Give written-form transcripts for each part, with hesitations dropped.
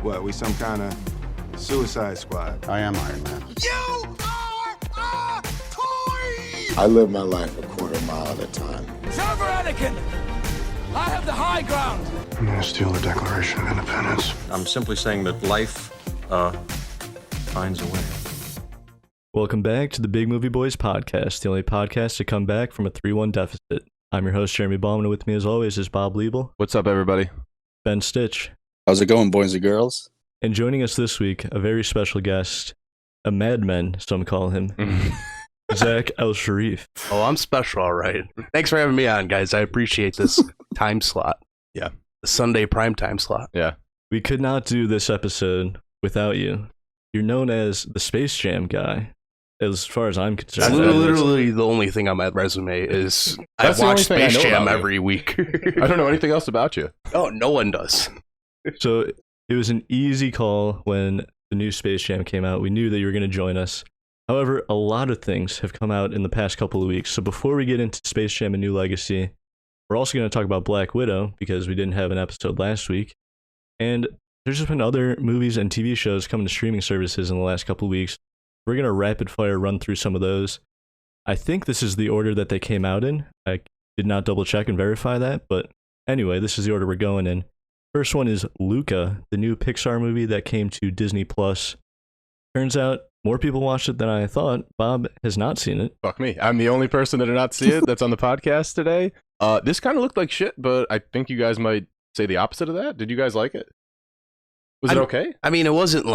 What, we some kind of suicide squad? I am Iron Man. You are a toy! I live my life a quarter mile at a time. Server Anakin! I have the high ground! I'm gonna steal the Declaration of Independence. I'm simply saying that life, finds a way. Welcome back to the Big Movie Boys podcast, the only podcast to come back from a 3-1 deficit. I'm your host, Jeremy Bauman, and with me as always is Bob Liebel. What's up, everybody? Ben Stitch. How's it going, boys and girls? And joining us this week, a very special guest, a madman, some call him, Zach El-Sharif. Oh, I'm special, all right. Thanks for having me on, guys. I appreciate this time slot. Yeah. The Sunday prime time slot. Yeah. We could not do this episode without you. You're known as the Space Jam guy, as far as I'm concerned. Literally the only thing on my resume is I watch Space Jam every week. I don't know anything else about you. Oh, no one does. So it was an easy call when the new Space Jam came out. We knew that you were going to join us. However, a lot of things have come out in the past couple of weeks. So before we get into Space Jam: A New Legacy, we're also going to talk about Black Widow because we didn't have an episode last week. And there's just been other movies and TV shows coming to streaming services in the last couple of weeks. We're going to rapid fire run through some of those. I think this is the order that they came out in. I did not double check and verify that, but anyway, this is the order we're going in. First one is Luca, the new Pixar movie that came to Disney+. Turns out more people watched it than I thought. Bob has not seen it. Fuck me. I'm the only person that did not see it that's on the podcast today. This kind of looked like shit, but I think you guys might say the opposite of that. Did you guys like it? Was it okay? I mean, it wasn't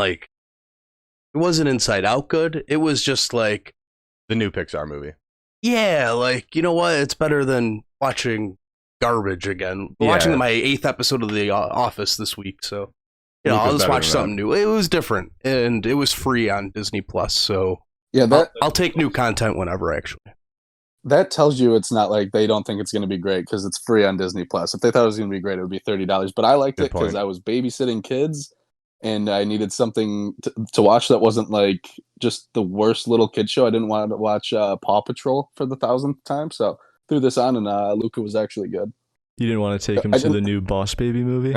Inside Out good. It was just like the new Pixar movie. Yeah, like, you know what? It's better than watching garbage again. Yeah. Watching my 8th episode of The Office this week, so you know, I'll just watch something new. It was different, and it was free on Disney+, so yeah, I'll take new content whenever, actually. That tells you it's not like they don't think it's going to be great because it's free on Disney+. If they thought it was going to be great, it would be $30. But I liked it because I was babysitting kids, and I needed something to watch that wasn't like just the worst little kid show. I didn't want to watch Paw Patrol for the 1,000th time, so threw this on, and Luca was actually good. You didn't want to take him to the new Boss Baby movie?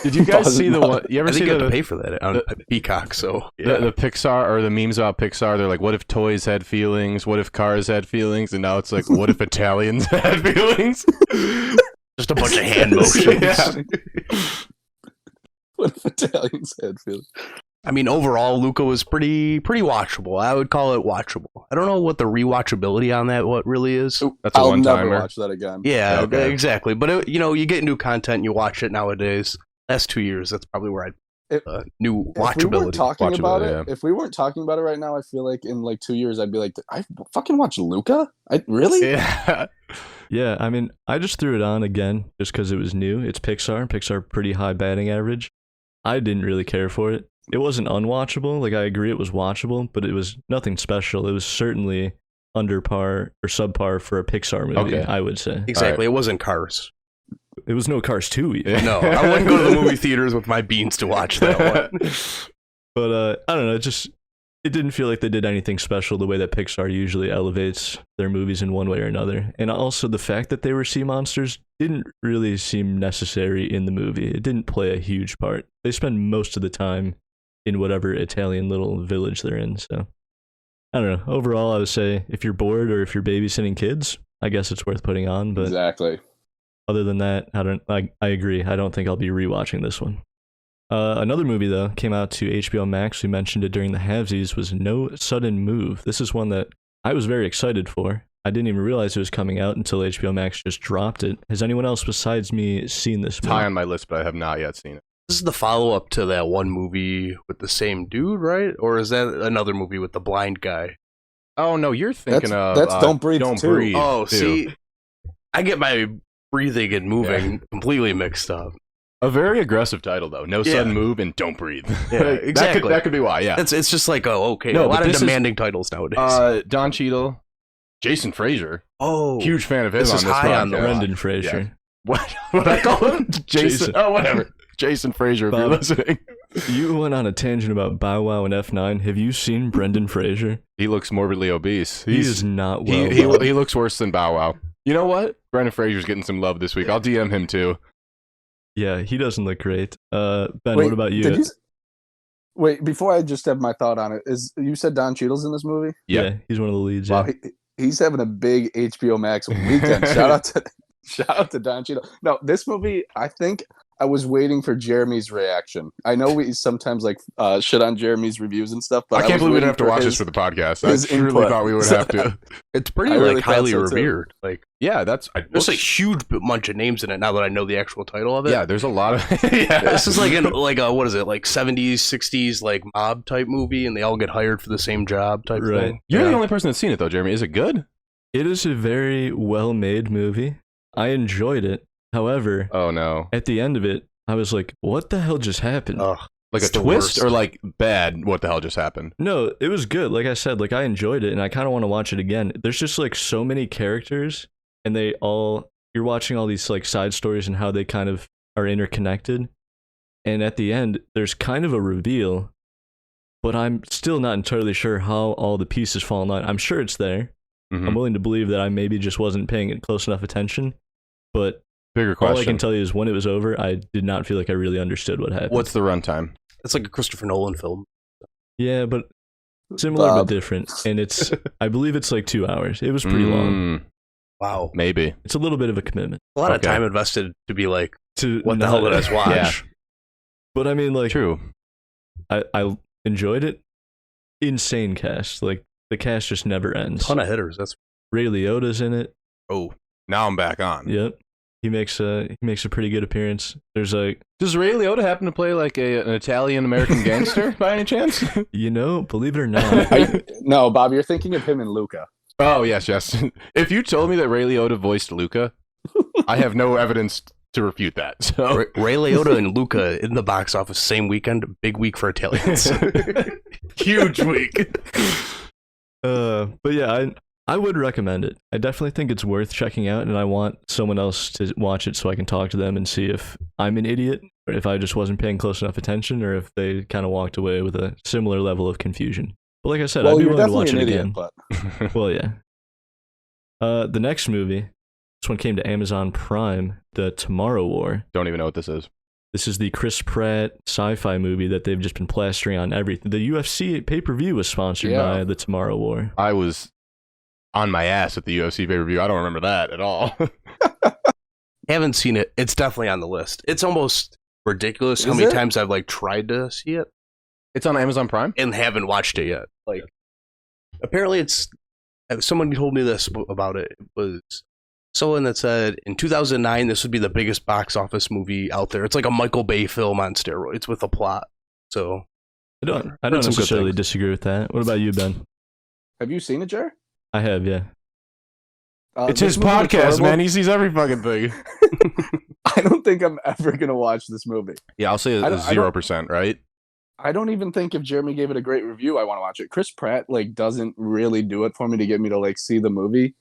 Did you guys see the one? You ever I think see you have to pay for that on Peacock, so yeah. The Pixar, or the memes about Pixar, they're like, what if toys had feelings? What if cars had feelings? And now it's like, what if Italians had feelings? Just a bunch of hand motions. Yeah. What if Italians had feelings? I mean, overall, Luca was pretty watchable. I would call it watchable. I don't know what the rewatchability on that what really is. That's a I'll one-timer. never watch that again. Yeah, okay. Exactly. But you know, you get new content, you watch it nowadays. Last 2 years, that's probably where new watchability. If we weren't talking about it right now, I feel like in like 2 years, I'd be like, I fucking watched Luca? Really? Yeah. Yeah, I mean, I just threw it on again just because it was new. It's Pixar. Pixar, pretty high batting average. I didn't really care for it. It wasn't unwatchable. Like, I agree it was watchable, but it was nothing special. It was certainly under par or subpar for a Pixar movie, I would say. Exactly. Right. It wasn't Cars. It was no Cars 2 either. No, I wouldn't go to the movie theaters with my beans to watch that one. But I don't know, it didn't feel like they did anything special the way that Pixar usually elevates their movies in one way or another. And also the fact that they were sea monsters didn't really seem necessary in the movie. It didn't play a huge part. They spend most of the time in whatever Italian little village they're in. So I don't know. Overall, I would say if you're bored or if you're babysitting kids, I guess it's worth putting on. But exactly. Other than that, I agree. I don't think I'll be rewatching this one. Another movie, though, came out to HBO Max. We mentioned it during the halvesies, was No Sudden Move. This is one that I was very excited for. I didn't even realize it was coming out until HBO Max just dropped it. Has anyone else besides me seen this movie? It's high on my list, but I have not yet seen it. This is the follow-up to that one movie with the same dude, right? Or is that another movie with the blind guy? Oh, no, you're thinking that's Don't Breathe. Don't Breathe. Oh, see, I get my breathing and moving completely mixed up. A very aggressive title, though. No Sudden Move and Don't Breathe. Yeah, exactly. That could be why, yeah. It's just like, okay. No, a lot of demanding titles nowadays. Don Cheadle, Jason Frazier. Oh. Huge fan of his on this high podcast. on the Brendan Fraser. Yeah. What I call him? Jason. Oh, whatever. Jason Frazier, if you're listening. You went on a tangent about Bow Wow and F9. Have you seen Brendan Fraser? He looks morbidly obese. He is not well. He looks worse than Bow Wow. You know what? Brendan Fraser's getting some love this week. I'll DM him too. Yeah, he doesn't look great. Ben, Wait, what about you? Wait, before I just have my thought on it, you said Don Cheadle's in this movie? Yeah, he's one of the leads. Wow, Yeah. he's having a big HBO Max weekend. Shout out to Don Cheadle. No, this movie, I think I was waiting for Jeremy's reaction. I know we sometimes like shit on Jeremy's reviews and stuff, but I can't believe we didn't have to watch his, this for the podcast. his I truly input. thought we would have to. It's pretty I really like highly thought so, too. revered. Like Yeah, there's a huge bunch of names in it now that I know the actual title of it. Yeah, there's a lot of. Yeah. This is like a what is it, like 70s, 60s like mob type movie, and they all get hired for the same job type Right. thing. You're the only person that's seen it though, Jeremy. Is it good? It is a very well-made movie. I enjoyed it. However, Oh no. at the end of it, I was like, what the hell just happened? Ugh. Like It's a the twist worst. or like bad? What the hell just happened? No, it was good. Like I said, like I enjoyed it and I kind of want to watch it again. There's just like so many characters and you're watching all these like side stories and how they kind of are interconnected. And at the end, there's kind of a reveal, but I'm still not entirely sure how all the pieces fall in line. I'm sure it's there. Mhm. I'm willing to believe that I maybe just wasn't paying close enough attention, but Bigger all I question. can tell you is when it was over, I did not feel like I really understood what happened. What's the runtime? It's like a Christopher Nolan film. Yeah, but similar Bob. but different. And I believe it's like 2 hours. It was pretty long. Wow. Maybe. It's a little bit of a commitment A lot of Okay. time invested to be like, to what the hell did I just watch? Yeah. But I mean, like, True. I enjoyed it. Insane cast. Like, the cast just never ends. Ton of hitters. That's Ray Liotta's in it. Oh, now I'm back on. Yep. He makes a pretty good appearance. There's a, Does Ray Liotta happen to play like an Italian American gangster by any chance? believe it or not, No, Bob, you're thinking of him in Luca. Oh yes. If you told me that Ray Liotta voiced Luca, I have no evidence to refute that. So Ray Liotta and Luca in the box office same weekend. Big week for Italians. huge week. but yeah, I would recommend it. I definitely think it's worth checking out, and I want someone else to watch it so I can talk to them and see if I'm an idiot, or if I just wasn't paying close enough attention, or if they kind of walked away with a similar level of confusion. But like I said, Well, I'd be you're willing to definitely watch it an idiot, again. but Well, yeah. The next movie, this one came to Amazon Prime, The Tomorrow War. Don't even know what this is. This is the Chris Pratt sci-fi movie that they've just been plastering on everything. The UFC pay-per-view was sponsored by The Tomorrow War. I was on my ass at the UFC pay-per-view. I don't remember that at all. Haven't seen it. It's definitely on the list. It's almost ridiculous how Is many it? times I've like tried to see it It's on Amazon Prime? and haven't watched it yet. Like, apparently, it's someone told me this about it. It was someone that said in 2009 this would be the biggest box office movie out there. It's like a Michael Bay film on steroids with a plot. So I don't Heard some good necessarily things. disagree with that. What about you, Ben? have you seen it, Jer? I have, yeah. It's This his movie was podcast, horrible. man. He sees every fucking thing. I don't think I'm ever gonna watch this movie. Yeah, I'll say I don't- 0%, right? I don't even think if Jeremy gave it a great review, I want to watch it. Chris Pratt like doesn't really do it for me to get me to like see the movie.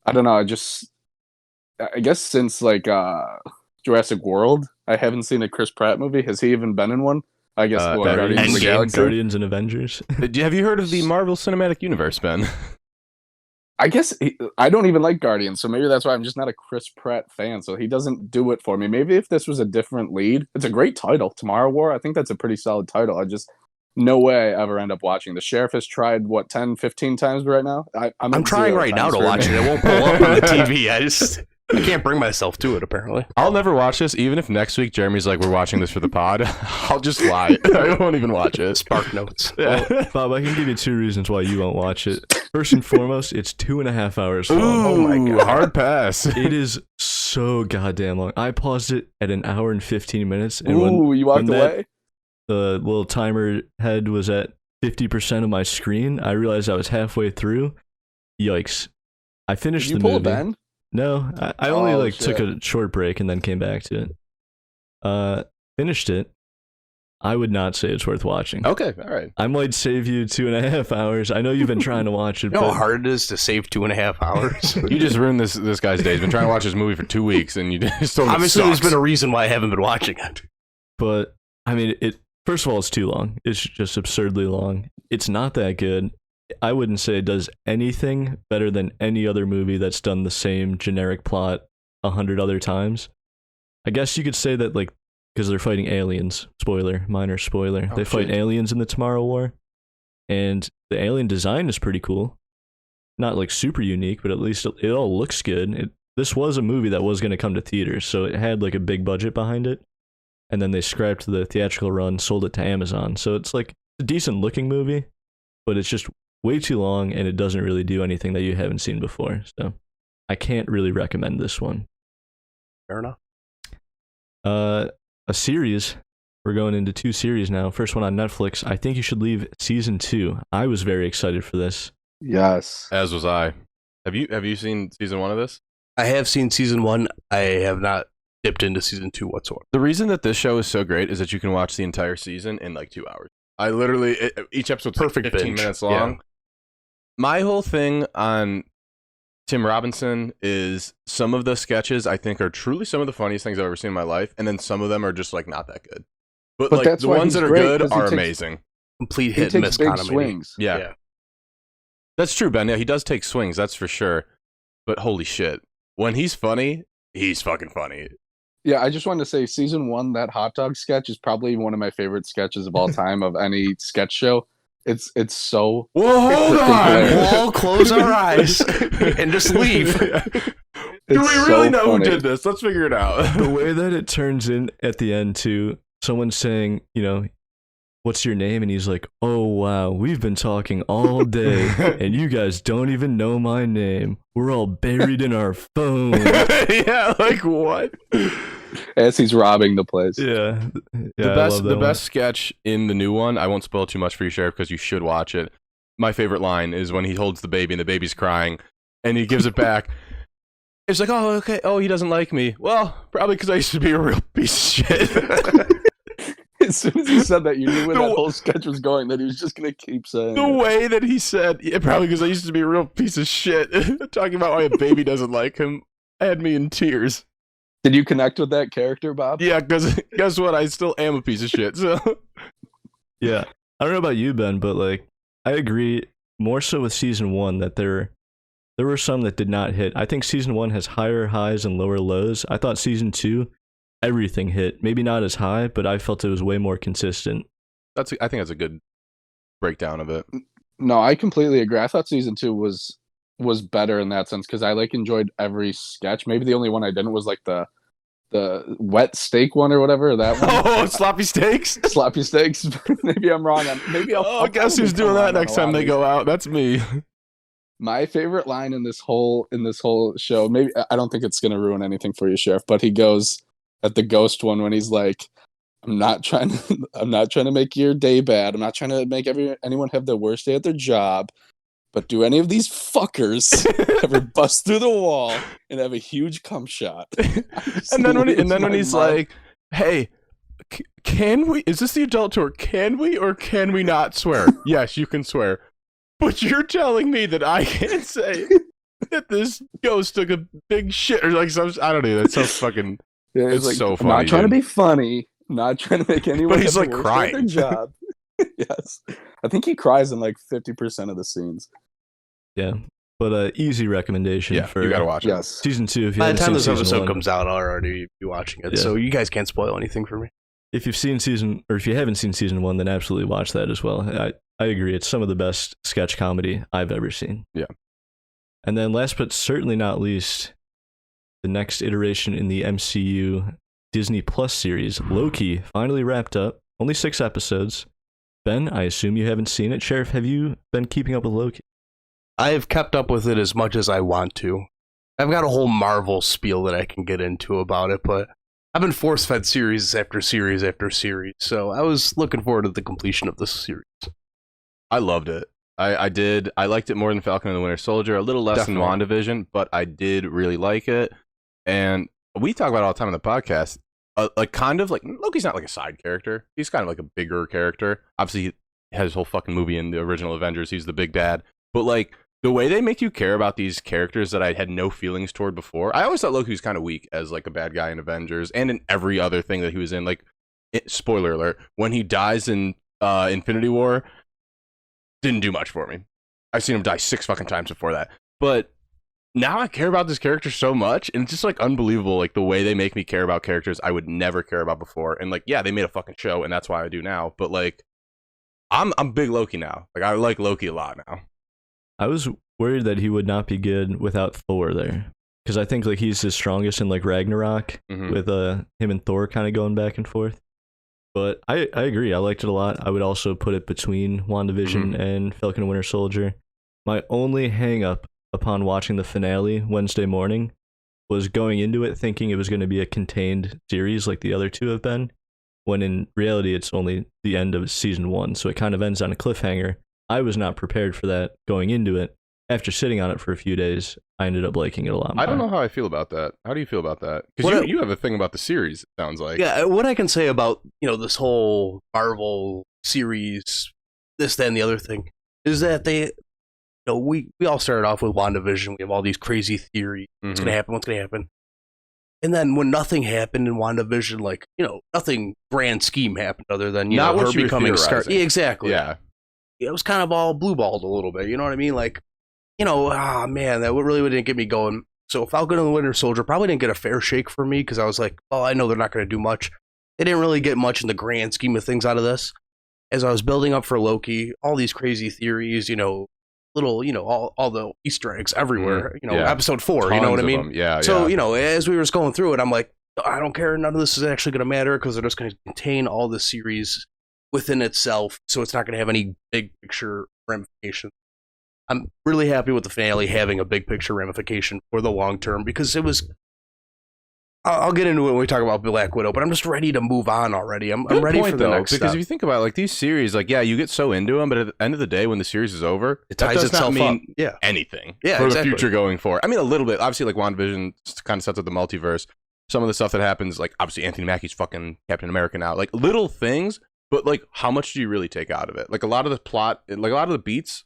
I don't know. I guess since like Jurassic World, I haven't seen a Chris Pratt movie. Has he even been in one? I guess Guardians of the Endgame. Galaxy. Guardians and Avengers. Have you heard of the Marvel Cinematic Universe, Ben? I guess I don't even like Guardians, so maybe that's why I'm just not a Chris Pratt fan. So he doesn't do it for me. Maybe if this was a different lead, it's a great title, Tomorrow War. I think that's a pretty solid title. No way I ever end up watching. The Sheriff has tried 10, 15 times right now. I'm at trying 0 right now times to for watch it. It won't pull up on the TV. I can't bring myself to it. Apparently, I'll never watch this, even if next week Jeremy's like, we're watching this for the pod. I'll just lie. I won't even watch it. Spark Notes. Well, Bob, I can give you 2 reasons why you won't watch it. First and foremost, it's 2.5 hours long. Oh my god. Hard pass. It is so goddamn long. I paused it at 1 hour and 15 minutes. And Ooh, you walked when that- away? the little timer head was at 50% of my screen, I realized I was halfway through. Yikes. I finished Did you the pull movie. a Ben? No, I only Oh, took a short break and then came back to it. Finished it. I would not say it's worth watching. Okay, all right. I might save you 2.5 hours. I know you've been trying to watch it, You know how but hard it is to save 2.5 hours? You just ruined this guy's day. He's been trying to watch this movie for 2 weeks, and you just told him Obviously, it there's sucks. been a reason why I haven't been watching it. but I mean, it. First of all, it's too long. It's just absurdly long. It's not that good. I wouldn't say it does anything better than any other movie that's done the same generic plot 100 other times. I guess you could say that, like, because they're fighting aliens. Spoiler, minor spoiler. Oh, They fight shit. aliens in the Tomorrow War, and the alien design is pretty cool. Not like super unique, but at least it all looks good. This was a movie that was going to come to theaters, so it had like a big budget behind it. And then they scrapped the theatrical run, sold it to Amazon. So it's like a decent looking movie, but it's just way too long, and it doesn't really do anything that you haven't seen before. So I can't really recommend this one. Fair enough. A series. We're going into 2 series now. First one on Netflix. I think you should leave season 2. I was very excited for this. Yes. As was I. Have you seen season 1 of this? I have seen season 1. I have not dipped into season 2 whatsoever. The reason that this show is so great is that you can watch the entire season in like 2 hours. I literally, each episode's Perfect like 15 binge. minutes long. Yeah. My whole thing on Tim Robinson is some of the sketches I think are truly some of the funniest things I've ever seen in my life, and then some of them are just like not that good. But like that's the why ones he's that are great, good 'cause he are takes- amazing. Complete He hit and takes miss big comedy. swings. Yeah. That's true, Ben. Yeah, he does take swings, that's for sure. But holy shit, when he's funny, he's fucking funny. Yeah, I just wanted to say season 1, that hot dog sketch is probably one of my favorite sketches of all time of any sketch show. It's so Whoa, hold on! hilarious. We'll all close our eyes and just leave. Do we It's really so know funny. who did this? Let's figure it out. The way that it turns in at the end to someone saying, you know, what's your name? And he's like, oh, wow, we've been talking all day and you guys don't even know my name. We're all buried in our phone. Yeah, like what? As he's robbing the place. Yeah. The best sketch in the new one, I won't spoil too much for you, Sheriff, because you should watch it. My favorite line is when he holds the baby and the baby's crying and he gives it back. It's like, oh, okay. Oh, he doesn't like me. Well, probably because I used to be a real piece of shit. As soon as he said that, you knew where that whole sketch was going, that he was just going to keep saying The it. way that he said, yeah, probably because I used to be a real piece of shit. Talking about why a baby doesn't like him had me in tears. Did you connect with that character, Bob? Yeah, because guess what? I still am a piece of shit. So Yeah. I don't know about you, Ben, but like, I agree more so with season 1 that there were some that did not hit. I think season 1 has higher highs and lower lows. I thought season 2, everything hit. Maybe not as high, but I felt it was way more consistent. I think that's a good breakdown of it. No, I completely agree. I thought season 2 was better in that sense because I like enjoyed every sketch. Maybe the only one I didn't was like the wet steak one or whatever. That one. Oh, sloppy steaks. Sloppy steaks. Maybe I'm wrong. Maybe I'll guess who's doing that next time they go out? That's me. My favorite line in this whole show. Maybe I don't think it's gonna ruin anything for you, Sheriff. But he goes at the ghost one when he's like, I'm not trying to make your day bad. I'm not trying to make anyone have the worst day at their job. But do any of these fuckers ever bust through the wall and have a huge cum shot? And then when he's like, "Hey, can we? Is this the adult tour? Can we or can we not swear?" Yes, you can swear, but you're telling me that I can't say that this ghost took a big shit or like some. I don't know. That's so fucking. Yeah, it's like, so I'm funny. not trying dude. to be funny. I'm not trying to make anyone. But he's, have the like, worst day at crying. their job. Yes, I think he cries in like 50% of the scenes. Yeah. But easy recommendation Yeah, for you gotta watch it. Yes. season 2 if you By the haven't time seen this season episode 1. comes out, I'll already be watching it. Yeah. So you guys can't spoil anything for me. If you've seen if you haven't seen season 1, then absolutely watch that as well. I agree. It's some of the best sketch comedy I've ever seen. Yeah. And then last but certainly not least, the next iteration in the MCU Disney Plus series, Loki, finally wrapped up. Only 6 episodes. Ben, I assume you haven't seen it. Sheriff, have you been keeping up with Loki? I have kept up with it as much as I want to. I've got a whole Marvel spiel that I can get into about it, but I've been force-fed series after series after series, so I was looking forward to the completion of this series. I loved it. I did. I liked it more than Falcon and the Winter Soldier. A little less Definitely. than WandaVision, but I did really like it. And we talk about it all the time on the podcast. Like kind of like Loki's not like a side character. He's kind of like a bigger character. Obviously, he has his whole fucking movie in the original Avengers. He's the big bad. But like the way they make you care about these characters that I had no feelings toward before. I always thought Loki was kind of weak as like a bad guy in Avengers and in every other thing that he was in. Like, spoiler alert: when he dies in Infinity War, didn't do much for me. I've seen him die 6 fucking times before that. But now I care about this character so much, and it's just like unbelievable, like the way they make me care about characters I would never care about before. And like, yeah, they made a fucking show, and that's why I do now. But like, I'm big Loki now. Like, I like Loki a lot now. I was worried that he would not be good without Thor there, because I think like he's his strongest in like Ragnarok with him and Thor kind of going back and forth. But I agree. I liked it a lot. I would also put it between WandaVision and Falcon and Winter Soldier. My only hang up upon watching the finale Wednesday morning was going into it thinking it was going to be a contained series like the other two have been, when in reality it's only the end of season 1, so it kind of ends on a cliffhanger. I was not prepared for that going into it. After sitting on it for a few days, I ended up liking it a lot more. I don't know how I feel about that. How do you feel about that? Because you have a thing about the series, it sounds like. Yeah, what I can say about, this whole Marvel series, this, that, and the other thing, is that they, we all started off with WandaVision. We have all these crazy theories. What's going to happen? What's going to happen? And then when nothing happened in WandaVision, like, nothing grand scheme happened other than, Not her what you were becoming Scar. theorizing. Yeah, exactly. Yeah. It was kind of all blue-balled a little bit. You know what I mean? Like, man, that really didn't get me going. So Falcon and the Winter Soldier probably didn't get a fair shake for me because I was like, oh, I know they're not going to do much. They didn't really get much in the grand scheme of things out of this. As I was building up for Loki, all these crazy theories, little, all the Easter eggs everywhere, episode 4, Tons you know what I of mean? them. Yeah. So, as we were just going through it, I'm like, I don't care. None of this is actually going to matter because they're just going to contain all the series within itself. So it's not going to have any big picture ramifications. I'm really happy with the finale having a big picture ramification for the long term because it was. I'll get into it when we talk about Black Widow, but I'm just ready to move on already. I'm ready for the next because step. if you think about it, like these series, like you get so into them, but at the end of the day, when the series is over, it ties does itself not mean up. Yeah. anything Yeah, for exactly. the future going forward. I mean, a little bit. Obviously, like WandaVision kind of sets up the multiverse. Some of the stuff that happens, like obviously Anthony Mackie's fucking Captain America now, like little things, but like how much do you really take out of it? Like a lot of the plot, like a lot of the beats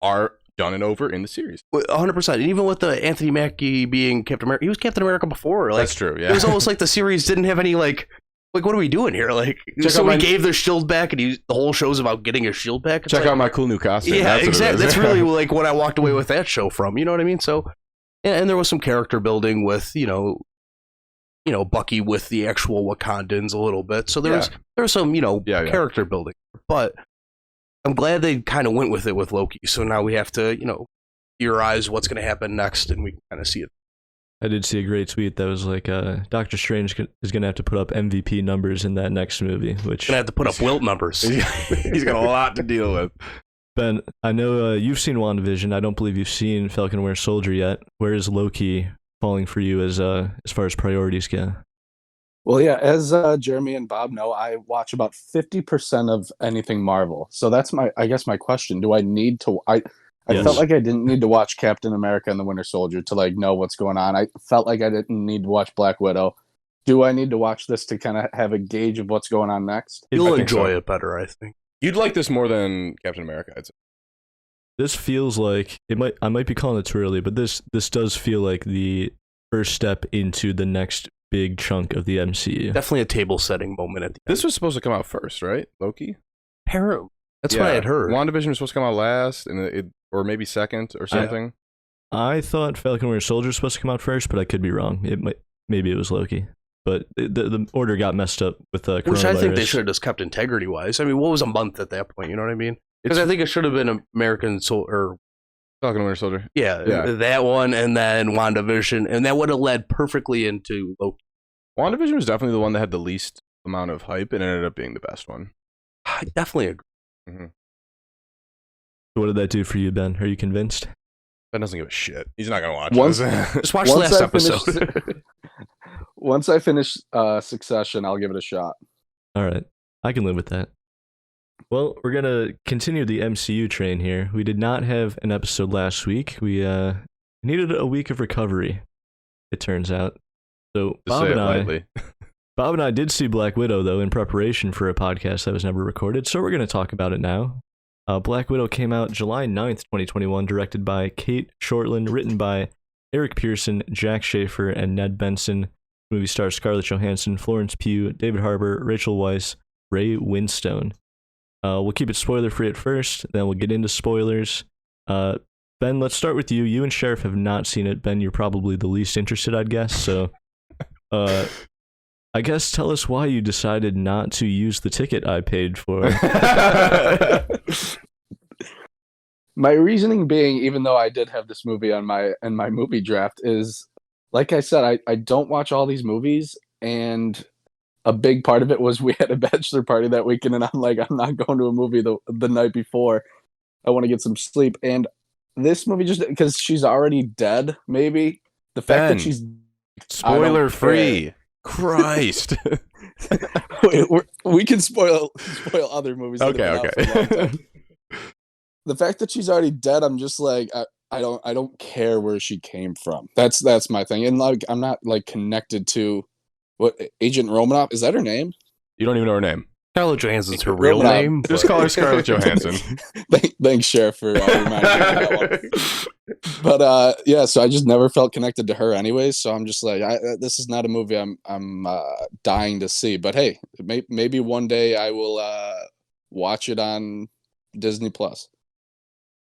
are done and over in the series. 100%. And even with the Anthony Mackie being Captain America, he was Captain America before. Like, that's true, yeah. It was almost like the series didn't have any, like what are we doing here? Like, so we gave their shield back, and the whole show's about getting his shield back. Check out my cool new costume. Yeah, that's exactly. That's really like what I walked away with that show from. You know what I mean? So, and there was some character building with, Bucky with the actual Wakandans a little bit. So there was some, character building. But I'm glad they kind of went with it with Loki. So now we have to, theorize what's going to happen next, and we can kind of see it. I did see a great tweet that was like, Doctor Strange is going to have to put up MVP numbers in that next movie, which... Going to have to put up Wilt numbers. He's got a lot to deal with. Ben, I know you've seen WandaVision. I don't believe you've seen Falcon and Winter Soldier yet. Where is Loki falling for you as far as priorities go? Well, yeah, as Jeremy and Bob know, I watch about 50% of anything Marvel. So that's my question. Do I need to... I felt like I didn't need to watch Captain America and the Winter Soldier to like know what's going on. I felt like I didn't need to watch Black Widow. Do I need to watch this to kind of have a gauge of what's going on next? You'll enjoy it better, I think. You'd like this more than Captain America, I'd say. This feels like I might be calling it too early, but this does feel like the first step into the next big chunk of the MCU. Definitely a table setting moment at the end. This was supposed to come out first, right? Loki? Apparently. That's what I had heard. WandaVision was supposed to come out last, and or maybe second or something. I thought Falcon and Winter Soldier was supposed to come out first, but I could be wrong. Maybe it was Loki. But the order got messed up with coronavirus. Which I think they should have just kept integrity-wise. I mean, what was a month at that point? You know what I mean? Because I think it should have been American or Falcon and Winter Soldier. Yeah, that one, and then WandaVision, and that would have led perfectly into Loki. WandaVision was definitely the one that had the least amount of hype, and ended up being the best one. I definitely agree. Mm-hmm. What did that do for you, Ben? Are you convinced? Ben doesn't give a shit. He's not going to watch this. Just watch the last episode. Once I finish Succession, I'll give it a shot. All right. I can live with that. Well, we're going to continue the MCU train here. We did not have an episode last week. We needed a week of recovery, it turns out. So Bob and I did see Black Widow, though, in preparation for a podcast that was never recorded, so we're going to talk about it now. Black Widow came out July 9th, 2021, directed by Kate Shortland, written by Eric Pearson, Jack Schaefer, and Ned Benson. The movie stars Scarlett Johansson, Florence Pugh, David Harbour, Rachel Weisz, Ray Winstone. We'll keep it spoiler-free at first, then we'll get into spoilers. Ben, Ben, let's start with you. You and Sheriff have not seen it. Ben, you're probably the least interested, I'd guess. So, I guess tell us why you decided not to use the ticket I paid for. My reasoning being, even though I did have this movie on my movie draft, is like I said, I don't watch all these movies, and a big part of it was we had a bachelor party that weekend, and I'm like, I'm not going to a movie the night before. I want to get some sleep, and this movie just because she's already dead. Maybe the fact that she's spoiler free. Christ. we can spoil other movies. Okay. The fact that she's already dead, I'm just like, I don't care where she came from. That's my thing. And like, I'm not like connected to what Agent Romanoff, is that her name? You don't even know her name. Scarlett Johansson's her real name. Just call her Scarlett Johansson. Thanks, Sheriff, for reminding me of that one. But yeah, so I just never felt connected to her anyways. So I'm just like, this is not a movie I'm dying to see. But hey, maybe one day I will watch it on Disney Plus.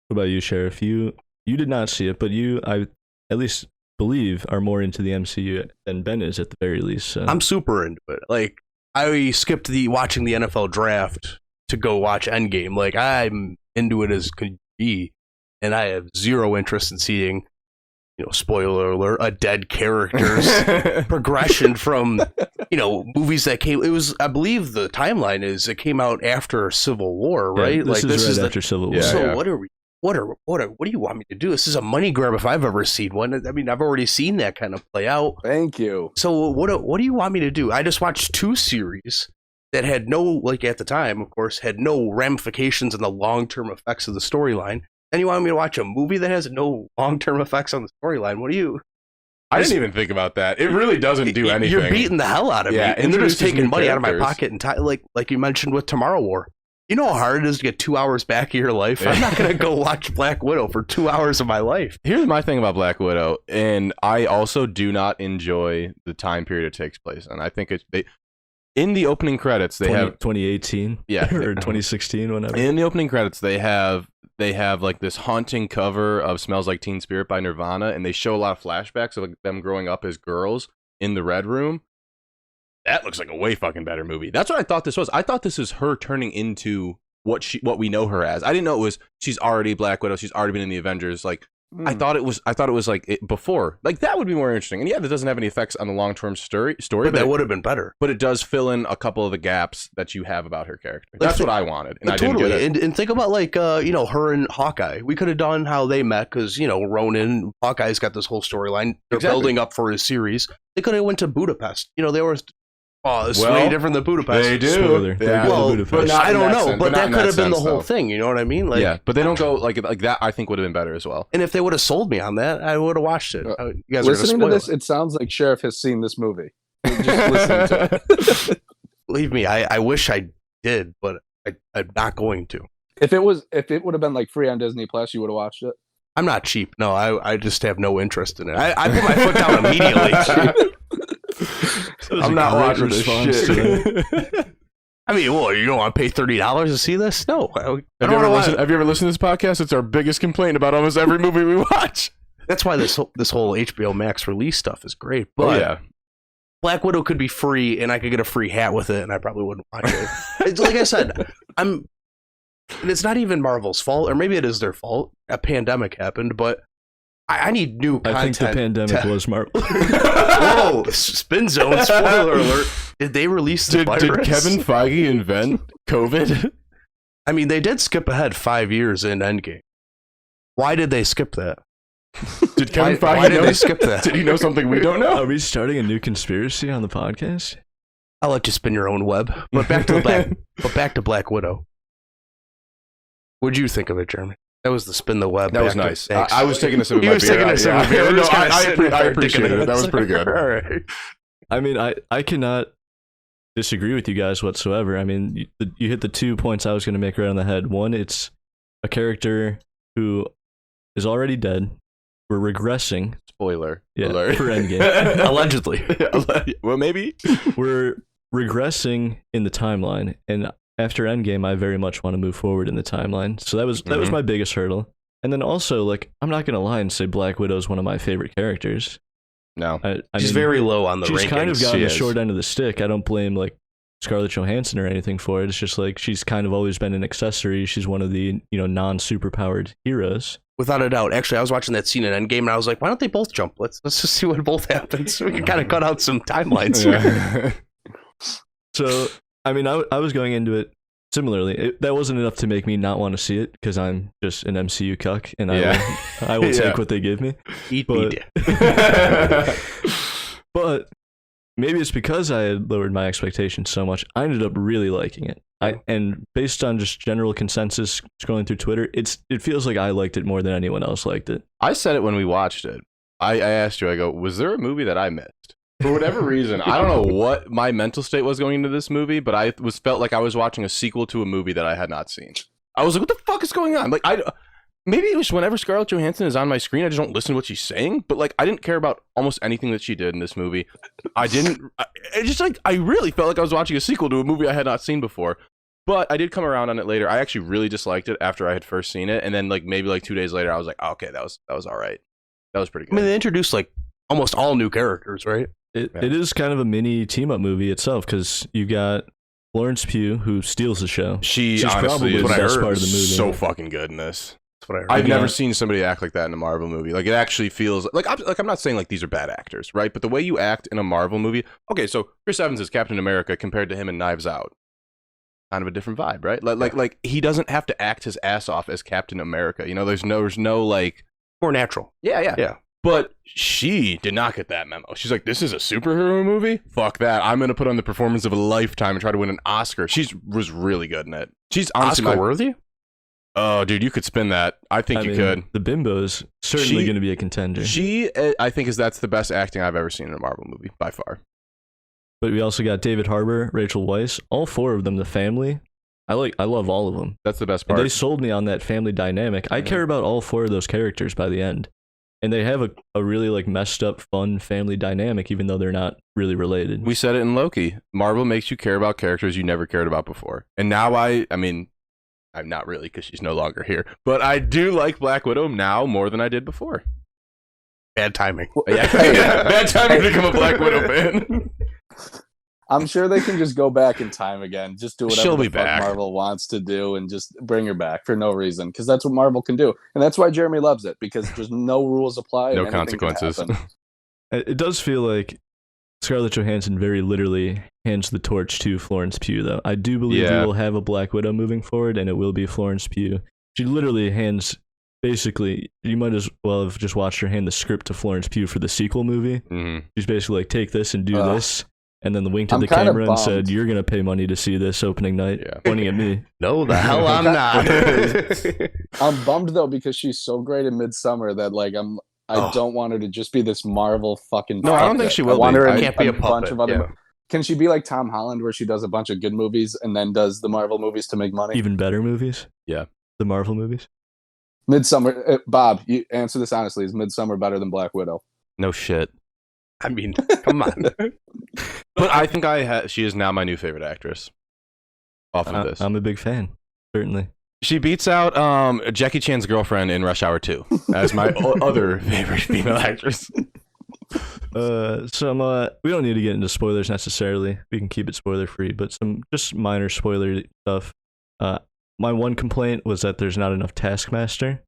What about you, Sheriff? You did not see it, but you, I at least believe, are more into the MCU than Ben is at the very least. So. I'm super into it. Like, I skipped watching the NFL draft to go watch Endgame. Like, I'm into it as could be, and I have zero interest in seeing, spoiler alert, a dead character's progression from, movies that came. It was, I believe, the timeline is it came out after Civil War, right? Yeah, this is after Civil War. So what are we? What do you want me to do? This is a money grab if I've ever seen one. I mean, I've already seen that kind of play out. Thank you. So what do you want me to do? I just watched 2 series that had no, like at the time, of course, had no ramifications in the long-term effects of the storyline. And you want me to watch a movie that has no long-term effects on the storyline? What do you? I didn't even think about that. It really doesn't do anything. You're beating the hell out of me, and they're just taking money out of my pocket and like you mentioned with Tomorrow War. You know how hard it is to get 2 hours back of your life? I'm not going to go watch Black Widow for 2 hours of my life. Here's my thing about Black Widow, and I also do not enjoy the time period it takes place. And I think in the opening credits, they have 2018, or 2016, whatever. In the opening credits, they have like this haunting cover of "Smells Like Teen Spirit" by Nirvana, and they show a lot of flashbacks of like, them growing up as girls in the Red Room. That looks like a way fucking better movie. That's what I thought this was. I thought this is her turning into what we know her as. I didn't know it was she's already Black Widow. She's already been in the Avengers. Like I thought it was like it before. Like that would be more interesting. And yeah, that doesn't have any effects on the long-term story. But that would have been better. But it does fill in a couple of the gaps that you have about her character. That's what I wanted, and I didn't totally. get it. And think about like her and Hawkeye. We could have done how they met because Ronan, Hawkeye's got this whole storyline. They're building up for his series. They could have went to Budapest. They were. Oh, it's way different than Budapest. They do. Spoiler. Yeah. Well, Budapest. I don't know, but that could have been the whole though. thing. You know what I mean? Like, yeah, but they don't go like that. I think would have been better as well. And if they would have sold me on that, I would have watched it. You guys listening are to this, it sounds like Sheriff has seen this movie. Just listening to it. Believe me, I wish I did, but I'm not going to. If it would have been like free on Disney Plus, you would have watched it. I'm not cheap. No, I just have no interest in it. I put my foot down immediately. I'm not watching this shit. I mean, well, you don't want to pay $30 to see this? No. Have you ever listened to this podcast? It's our biggest complaint about almost every movie we watch. That's why this whole HBO Max release stuff is great. But Black Widow could be free, and I could get a free hat with it, and I probably wouldn't watch it. It's like I said, and it's not even Marvel's fault, or maybe it is their fault. A pandemic happened, but I need new content. I think the pandemic was Marvel. Whoa, spin zone, spoiler alert. Did they release the virus? Did Kevin Feige invent COVID? I mean, they did skip ahead 5 years in Endgame. Why did they skip that? Did Kevin Feige why did they skip that? Did he know something we don't know? Are we starting a new conspiracy on the podcast? I'll let you spin your own web. But back to Black Widow. What'd you think of it, Jeremy? That was the spin the web. That was nice. I was taking a sip of my beer. Taking a sip of beer. I appreciate it. That was pretty good. All right. I mean, I cannot disagree with you guys whatsoever. I mean, you hit the 2 points I was going to make right on the head. One, it's a character who is already dead. We're regressing. Spoiler alert. For Endgame. Allegedly. Well, maybe. We're regressing in the timeline, and after Endgame, I very much want to move forward in the timeline. So that was my biggest hurdle. And then also, like, I'm not gonna lie and say Black Widow's one of my favorite characters. No, she's very low on the rankings. She's kind of gotten the short end of the stick. I don't blame like Scarlett Johansson or anything for it. It's just like she's kind of always been an accessory. She's one of the non-superpowered heroes. Without a doubt. Actually, I was watching that scene in Endgame and I was like, why don't they both jump? Let's just see what both happens. So we can kind of cut out some timelines. Yeah. So, I mean, I was going into it similarly. That wasn't enough to make me not want to see it because I'm just an MCU cuck and I will take what they give me. Eat me. But maybe it's because I had lowered my expectations so much. I ended up really liking it. And based on just general consensus scrolling through Twitter, it feels like I liked it more than anyone else liked it. I said it when we watched it. I asked you, I go, was there a movie that I missed? For whatever reason, I don't know what my mental state was going into this movie, but I felt like I was watching a sequel to a movie that I had not seen. I was like, what the fuck is going on? Like, maybe it was whenever Scarlett Johansson is on my screen, I just don't listen to what she's saying. But like, I didn't care about almost anything that she did in this movie. I really felt like I was watching a sequel to a movie I had not seen before. But I did come around on it later. I actually really disliked it after I had first seen it, and then like maybe like 2 days later, I was like, oh, okay, that was all right. That was pretty good. I mean, they introduced like almost all new characters, right? It is kind of a mini team-up movie itself because you got Florence Pugh, who steals the show. She's probably is the best part of the movie. So fucking good in this. That's what I heard. I've never seen somebody act like that in a Marvel movie. Like, it actually feels like I'm not saying like these are bad actors, right? But the way you act in a Marvel movie. Okay, so Chris Evans is Captain America compared to him in Knives Out. Kind of a different vibe, right? Like he doesn't have to act his ass off as Captain America. You know, there's no like more natural. Yeah. But she did not get that memo. She's like, this is a superhero movie? Fuck that. I'm going to put on the performance of a lifetime and try to win an Oscar. She was really good in it. She's honestly Oscar-worthy? Oh, dude, you could spin that. I think you could. The bimbo's certainly going to be a contender. She, I think, that's the best acting I've ever seen in a Marvel movie, by far. But we also got David Harbour, Rachel Weisz, all four of them, the family. I love all of them. That's the best part. And they sold me on that family dynamic. I care about all four of those characters by the end. And they have a really like messed up, fun family dynamic, even though they're not really related. We said it in Loki. Marvel makes you care about characters you never cared about before. And now I mean, I'm not really because she's no longer here, but I do like Black Widow now more than I did before. Bad timing. Bad timing to become a Black Widow fan. I'm sure they can just go back in time again. Just do whatever She'll be the fuck back. Marvel wants to do and just bring her back for no reason. Because that's what Marvel can do. And that's why Jeremy loves it. Because there's no rules apply. No and anything can consequences. happen. It does feel like Scarlett Johansson very literally hands the torch to Florence Pugh, though. I do believe we will have a Black Widow moving forward, and it will be Florence Pugh. She literally hands, basically, you might as well have just watched her hand the script to Florence Pugh for the sequel movie. Mm-hmm. She's basically like, take this and do this. And then winked at I'm the kinda camera and bummed. said, you're going to pay money to see this opening night, pointing at me. No, the hell I'm not. I'm bummed, though, because she's so great in Midsummer that, like, I don't want her to just be this Marvel fucking No, I don't think she will I want be. her in Can't be a bunch puppet, of other yeah. Can she be like Tom Holland, where she does a bunch of good movies and then does the Marvel movies to make money? Even better movies? Yeah. The Marvel movies? Midsummer, Bob, you answer this honestly. Is Midsummer better than Black Widow? No shit. I mean, come on. But I think she is now my new favorite actress. Off of this. I'm a big fan, certainly. She beats out Jackie Chan's girlfriend in Rush Hour 2 as my other favorite female actress. We don't need to get into spoilers necessarily. We can keep it spoiler free, but some just minor spoiler stuff. My one complaint was that there's not enough Taskmaster.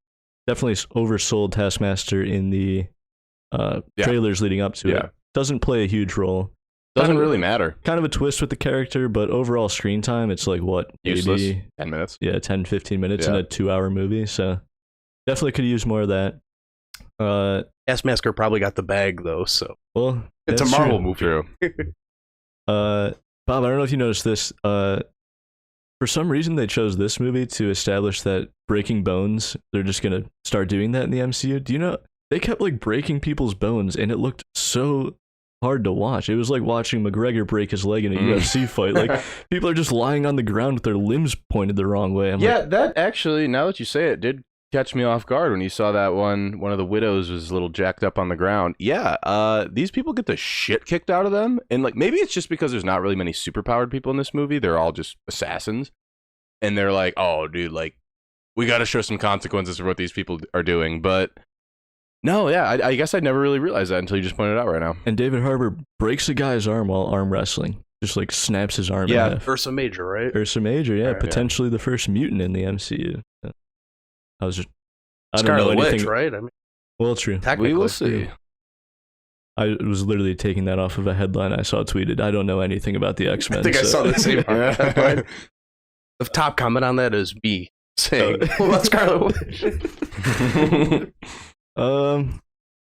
Definitely oversold Taskmaster in the trailers leading up to it. Doesn't play a huge role. Doesn't really matter. Kind of a twist with the character, but overall screen time, it's like what? Useless. Maybe 10 minutes. Yeah, 10, 15 minutes in a 2-hour movie. So definitely could use more of that. Taskmaster probably got the bag though, so Well, it's a that's Marvel true. movie. True. Bob, I don't know if you noticed this. For some reason, they chose this movie to establish that breaking bones, they're just going to start doing that in the MCU. Do you know? They kept like breaking people's bones, and it looked so hard to watch. It was like watching McGregor break his leg in a UFC fight. Like, people are just lying on the ground with their limbs pointed the wrong way. That actually, now that you say it, did catch me off guard when you saw that one of the widows was a little jacked up on the ground. These people get the shit kicked out of them, and like maybe it's just because there's not really many superpowered people in this movie. They're all just assassins, and they're like, oh dude, like we got to show some consequences for what these people are doing. But no, yeah, I guess I never really realized that until you just pointed it out right now. And David Harbour breaks a guy's arm while arm wrestling. Just like snaps his arm in half. Ursa Major, right? Ursa Major, yeah, potentially the first mutant in the MCU. I was just, I don't Scarlet know anything, Witch, right? I mean, well, true. We will see. I was literally taking that off of a headline I saw tweeted. I don't know anything about the X-Men. I think I saw the same headline. The top comment on that is me saying, "What about Scarlet Witch?"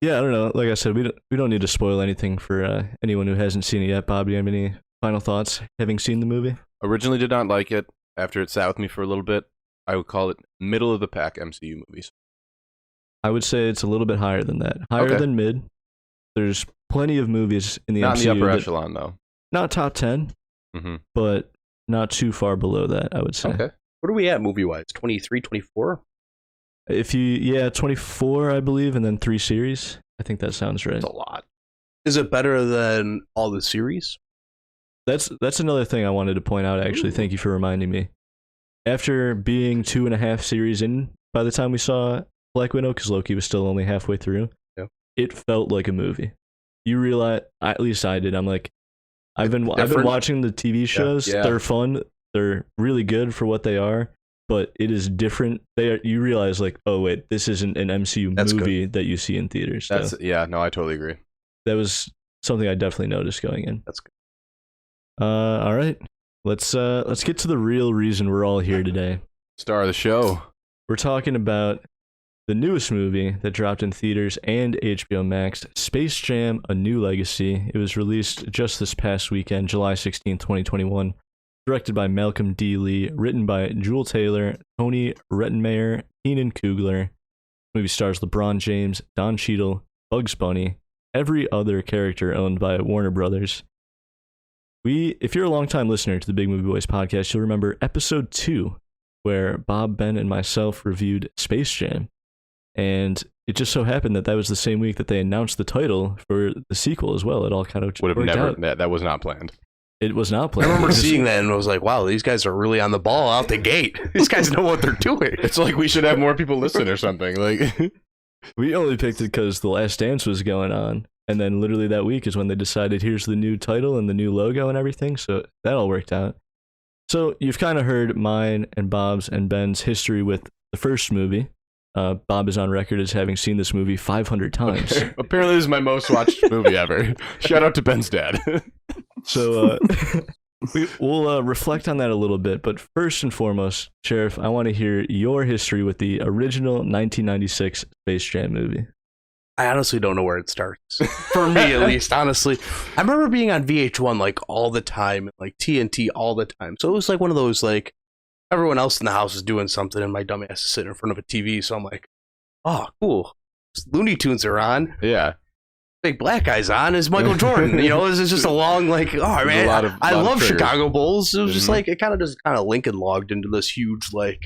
Yeah, I don't know. Like I said, we don't need to spoil anything for anyone who hasn't seen it yet. Bob, do you have any final thoughts having seen the movie? Originally did not like it. After it sat with me for a little bit, I would call it middle of the pack MCU movies. I would say it's a little bit higher than that. Higher than mid. There's plenty of movies in the not MCU. Not in the upper echelon, though. Not top 10, but not too far below that, I would say. Okay. What are we at movie-wise? 23, 24? If you, 24, I believe, and then 3 series. I think that sounds right. That's a lot. Is it better than all the series? That's another thing I wanted to point out, actually. Ooh. Thank you for reminding me. After being 2.5 series in by the time we saw Black Widow, because Loki was still only halfway through, it felt like a movie. You realize, at least I did, I'm like, I've been watching the TV shows. Yeah. They're fun. They're really good for what they are, but it is different. You realize, like, oh, wait, this isn't an MCU movie that you see in theaters. So I totally agree. That was something I definitely noticed going in. That's good. All right. Let's get to the real reason we're all here today. Star of the show. We're talking about the newest movie that dropped in theaters and HBO Max, Space Jam: A New Legacy. It was released just this past weekend, July 16, 2021. Directed by Malcolm D. Lee, written by Jewel Taylor, Tony Rettenmaier, Keenan Coogler. The movie stars LeBron James, Don Cheadle, Bugs Bunny, every other character owned by Warner Brothers. If you're a longtime listener to the Big Movie Boys podcast, you'll remember episode 2, where Bob, Ben, and myself reviewed Space Jam. And it just so happened that was the same week that they announced the title for the sequel as well. It all kind of would have never out. That was not planned. It was not planned. I remember seeing that and I was like, wow, these guys are really on the ball out the gate. These guys know what they're doing. It's like we should have more people listen or something. Like, we only picked it because The Last Dance was going on. And then literally that week is when they decided here's the new title and the new logo and everything. So that all worked out. So you've kind of heard mine and Bob's and Ben's history with the first movie. Bob is on record as having seen this movie 500 times. Apparently this is my most watched movie ever. Shout out to Ben's dad. So we'll reflect on that a little bit. But first and foremost, Sheriff, I want to hear your history with the original 1996 Space Jam movie. I honestly don't know where it starts. For me, at least, honestly. I remember being on VH1 like all the time, like TNT all the time. So it was like one of those, like, everyone else in the house is doing something and my dumb ass is sitting in front of a TV. So I'm like, oh, cool. Looney Tunes are on. Yeah. Big black guy's on is Michael Jordan. You know, it's just a long, like, oh, man, I love Chicago Bulls. It was just like, it kind of Lincoln logged into this huge, like,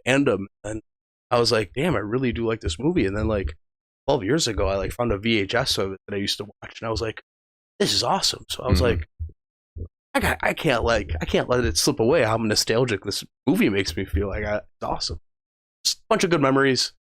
fandom. And I was like, damn, I really do like this movie. And then, like, 12 years ago, I like found a VHS of it that I used to watch, and I was like, "This is awesome." So I was like, "I can't let it slip away how nostalgic this movie makes me feel. Like, it's awesome. Just a bunch of good memories.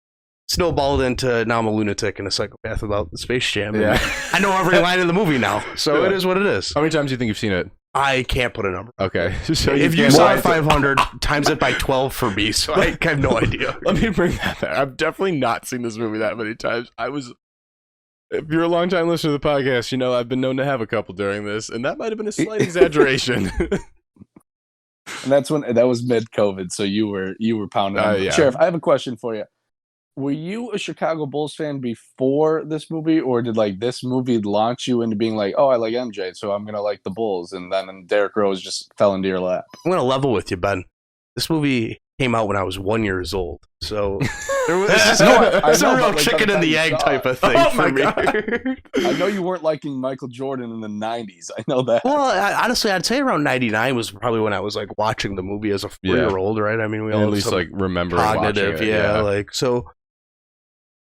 Snowballed into now I'm a lunatic and a psychopath about the Space Jam. Yeah, I know every line in the movie now, so it is what it is. How many times do you think you've seen it? I can't put a number. Okay. So if you saw it 500, times it by 12 for me, so I have no idea. Let me bring that back. I've definitely not seen this movie that many times. If you're a long-time listener to the podcast, you know I've been known to have a couple during this, and that might have been a slight exaggeration. And that was mid-COVID, so you were pounding. Yeah. Sheriff, I have a question for you. Were you a Chicago Bulls fan before this movie, or did like this movie launch you into being like, oh, I like MJ, so I'm gonna like the Bulls, and then Derrick Rose just fell into your lap? I'm gonna level with you, Ben. This movie came out when I was 1 year old, so it's a real chicken and the egg type of thing for me. I know you weren't liking Michael Jordan in the 90s. I know that. Well, honestly, I'd say around 99 was probably when I was like watching the movie as a 4-year-old, right? I mean, we all at least like remember cognitive, watching it, like so.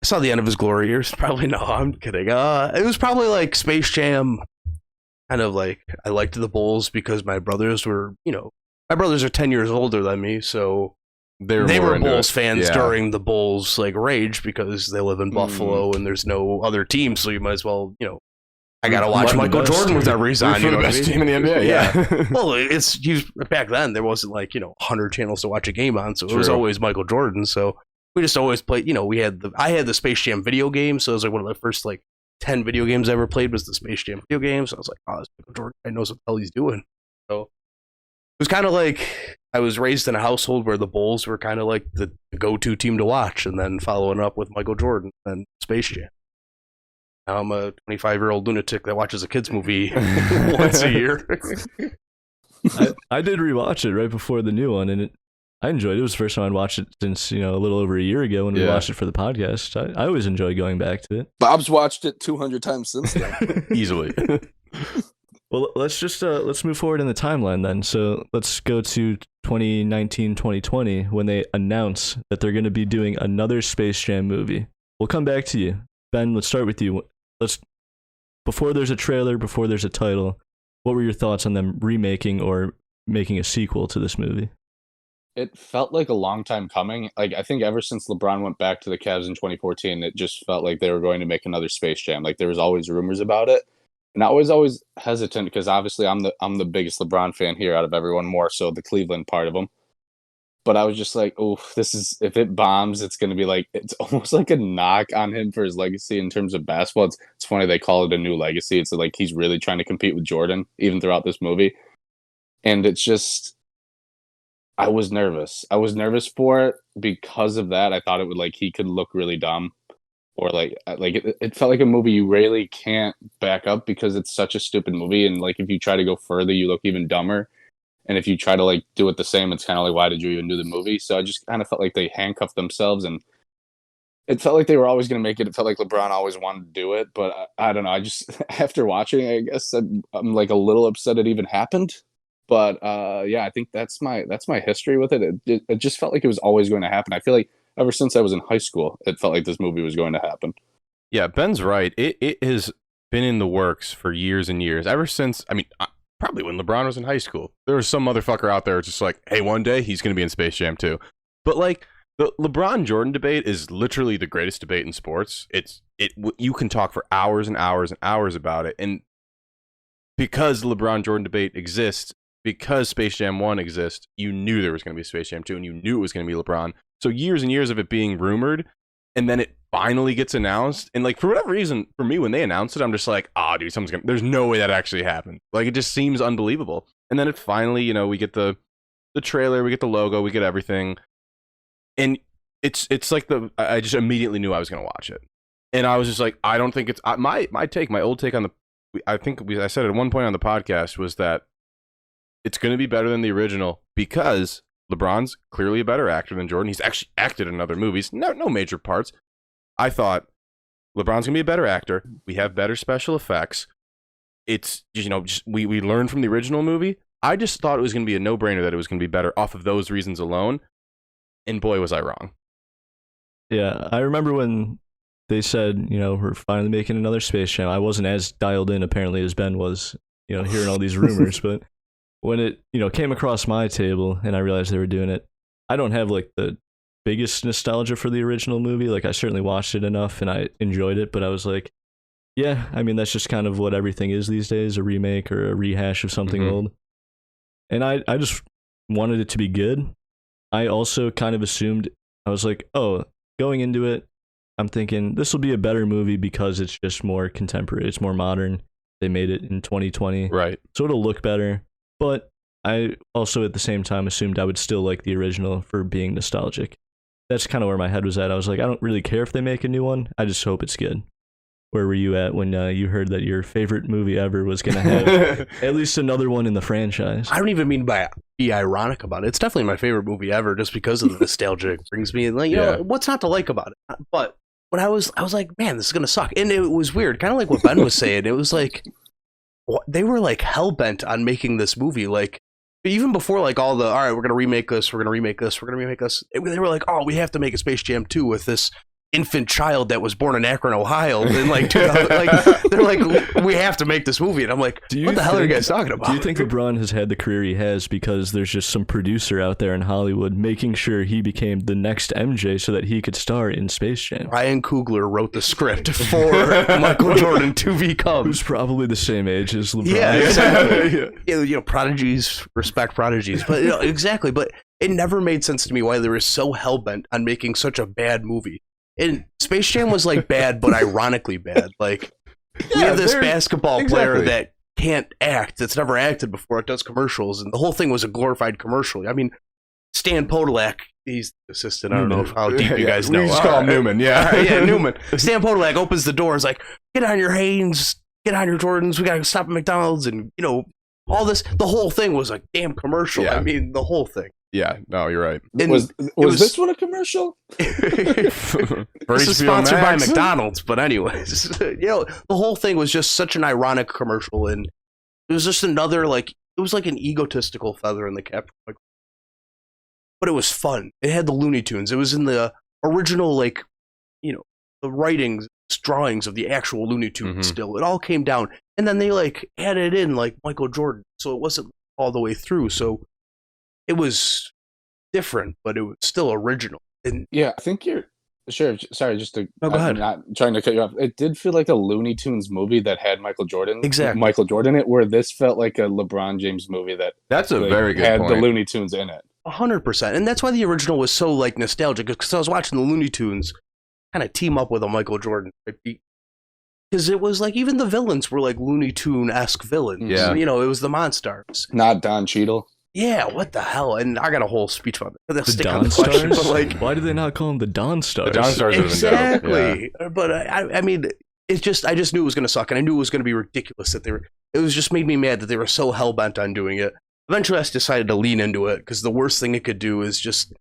I saw the end of his glory years. Probably no, I'm kidding. It was probably like Space Jam. Kind of like I liked the Bulls because my brothers were, my brothers are 10 years older than me, so They more were into Bulls it. fans Yeah. during the Bulls like rage because they live in Buffalo and there's no other team, so you might as well, I gotta watch Michael Jordan with every Root sign. for the best team in the NBA. Yeah. Well, back then there wasn't 100 channels to watch a game on, so it was True. always Michael Jordan. So we just always played. I had the Space Jam video game, so it was like one of the first 10 video games I ever played was the Space Jam video game. So I was like, oh, this Michael Jordan guy knows what the hell he's doing. So it was kind of like I was raised in a household where the Bulls were kind of like the go-to team to watch, and then following up with Michael Jordan and Space Jam. Now I'm a 25-year-old lunatic that watches a kids movie once a year. I did rewatch it right before the new one, and I enjoyed it. It was the first time I'd watched it since, a little over a year ago when we watched it for the podcast. I always enjoy going back to it. Bob's watched it 200 times since then. Easily. Well, let's just let's move forward in the timeline then. So let's go to 2019-2020 when they announce that they're going to be doing another Space Jam movie. We'll come back to you. Ben, let's start with you. Before there's a trailer, before there's a title, what were your thoughts on them remaking or making a sequel to this movie? It felt like a long time coming. I think ever since LeBron went back to the Cavs in 2014, it just felt like they were going to make another Space Jam. There was always rumors about it. And I was always hesitant because obviously I'm the biggest LeBron fan here out of everyone, more so the Cleveland part of him. But I was just like, oh, if it bombs, it's going to be it's almost like a knock on him for his legacy in terms of basketball. It's funny they call it a new legacy. It's like he's really trying to compete with Jordan even throughout this movie. And it's just, I was nervous. I was nervous for it because of that. I thought it would he could look really dumb, or it felt like a movie you really can't back up because it's such a stupid movie. And if you try to go further, you look even dumber. And if you try to do it the same, it's kind of why did you even do the movie? So I just kind of felt like they handcuffed themselves, and it felt like they were always going to make it. It felt like LeBron always wanted to do it, but I don't know. I just, after watching, I guess I'm a little upset it even happened. But yeah, I think that's my history with it. It just felt like it was always going to happen. I feel like ever since I was in high school, it felt like this movie was going to happen. Yeah, Ben's right. It has been in the works for years and years. Ever since, probably when LeBron was in high school. There was some motherfucker out there just hey, one day he's going to be in Space Jam 2. But the LeBron Jordan debate is literally the greatest debate in sports. You can talk for hours and hours and hours about it. And because the LeBron Jordan debate exists, because Space Jam 1 exists, you knew there was going to be Space Jam 2, and you knew it was going to be LeBron. So years and years of it being rumored, and then it finally gets announced. And for whatever reason, for me, when they announced it, I'm just like, dude, there's no way that actually happened. It just seems unbelievable. And then it finally, we get the trailer, we get the logo, we get everything. And it's I just immediately knew I was going to watch it. And I was just like, I don't think it's my old take on I said at one point on the podcast was that it's going to be better than the original because LeBron's clearly a better actor than Jordan. He's actually acted in other movies, no major parts. I thought LeBron's gonna be a better actor. We have better special effects. It's we learned from the original movie. I just thought it was gonna be a no-brainer that it was gonna be better off of those reasons alone. And boy, was I wrong. Yeah, I remember when they said, we're finally making another Space Jam. I wasn't as dialed in apparently as Ben was, hearing all these rumors, but when it, came across my table and I realized they were doing it, I don't have the biggest nostalgia for the original movie. I certainly watched it enough and I enjoyed it, but I was like, yeah, that's just kind of what everything is these days, a remake or a rehash of something old. And I just wanted it to be good. I also kind of assumed, I was like, oh, going into it, I'm thinking this will be a better movie because it's just more contemporary, it's more modern. They made it in 2020. Right. So it'll look better. But I also at the same time assumed I would still like the original for being nostalgic. That's kind of where my head was at. I was like, I don't really care if they make a new one. I just hope it's good. Where were you at when you heard that your favorite movie ever was going to have at least another one in the franchise? I don't even mean by be ironic about it. It's definitely my favorite movie ever just because of the nostalgia it brings me. And what's not to like about it? But when I was like, man, this is going to suck. And it was weird. Kind of like what Ben was saying. It was they were hell-bent on making this movie. Even before all right, we're going to remake this, we're going to remake this, we're going to remake this. They were like, oh, we have to make a Space Jam 2 with this infant child that was born in Akron, Ohio, in like 2000, like they're like, we have to make this movie, and I'm like, what the hell are you guys talking about? Do you think LeBron has had the career he has because there's just some producer out there in Hollywood making sure he became the next MJ so that he could star in Space Jam? Ryan Coogler wrote the script for Michael Jordan to become, who's probably the same age as LeBron. Yeah, exactly. You know, prodigies respect prodigies, but you know, exactly. But it never made sense to me why they were so hell bent on making such a bad movie. And Space Jam was like bad, but ironically bad. Like we have this basketball player that can't act, that's never acted before. It does commercials, and the whole thing was a glorified commercial. I mean, Stan Podolak, he's the assistant. I don't know how deep you guys know. We just call him Newman. Yeah, Newman. Stan Podolak opens the door. Is like, get on your Hanes, get on your Jordans. We gotta stop at McDonald's, and you know all this. The whole thing was a damn commercial. Yeah. I mean, the whole thing. Yeah, no, you're right. Was this one a commercial? This is sponsored by McDonald's, but anyways, you know, the whole thing was just such an ironic commercial, and it was just another, like, it was like an egotistical feather in the cap. Like, but it was fun. It had the Looney Tunes. It was in the original, like, you know, the writings, drawings of the actual Looney Tunes still. It all came down, and then they, like, added in, like, Michael Jordan, so it wasn't all the way through, so it was different, but it was still original. And yeah, I think you're sure. Sorry, just to go ahead. I'm not trying to cut you off. It did feel like a Looney Tunes movie that had Michael Jordan in it, where this felt like a LeBron James movie that's a very good had point. The Looney Tunes in it. 100%, and that's why the original was so like nostalgic. Because I was watching the Looney Tunes kind of team up with a Michael Jordan. Because it was like even the villains were like Looney Tune-esque villains. Yeah, you know, it was the Monstars, not Don Cheadle. Yeah, what the hell? And I got a whole speech on it. The Dawn Stars? But like, why do they not call them the Dawn Stars? The Dawn Stars exactly. Yeah. But I mean, I just knew it was going to suck, and I knew it was going to be ridiculous that they were. It was just made me mad that they were so hell bent on doing it. Eventually, I decided to lean into it because the worst thing it could do is just,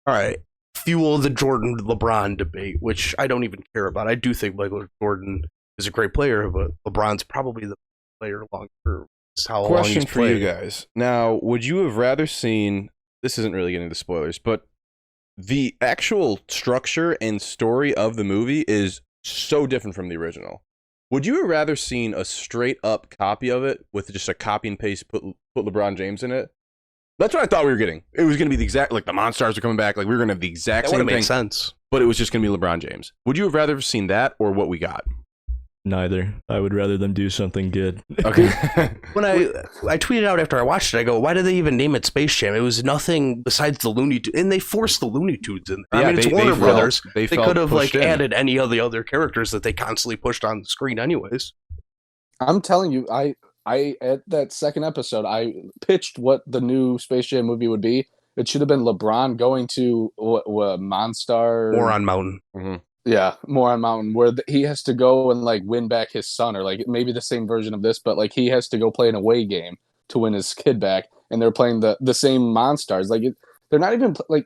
all right, fuel the Jordan LeBron debate, which I don't even care about. I do think Michael Jordan is a great player, but LeBron's probably the player long term. Question for you guys. Now, would you have rather seen, this isn't really getting into spoilers, but the actual structure and story of the movie is so different from the original. Would you have rather seen a straight up copy of it with just a copy and paste, put LeBron James in it? That's what I thought we were getting. It was going to be the exact, like the Monstars are coming back, like we were going to have the exact same thing. That would make sense. But it was just going to be LeBron James. Would you have rather seen that or what we got? Neither. I would rather them do something good. Okay. When I tweeted out after I watched it, I go, why did they even name it Space Jam? It was nothing besides the Looney Tunes, and they forced the Looney Tunes in there. I mean, it's Warner Brothers. They could have like added any of the other characters that they constantly pushed on the screen, anyways. I'm telling you, I at that second episode, I pitched what the new Space Jam movie would be. It should have been LeBron going to Monstar Moron Mountain. Mm-hmm. Yeah, Moron Mountain, where he has to go and like win back his son, or like maybe the same version of this, but like he has to go play an away game to win his kid back, and they're playing the same Monstars. Like they're not even like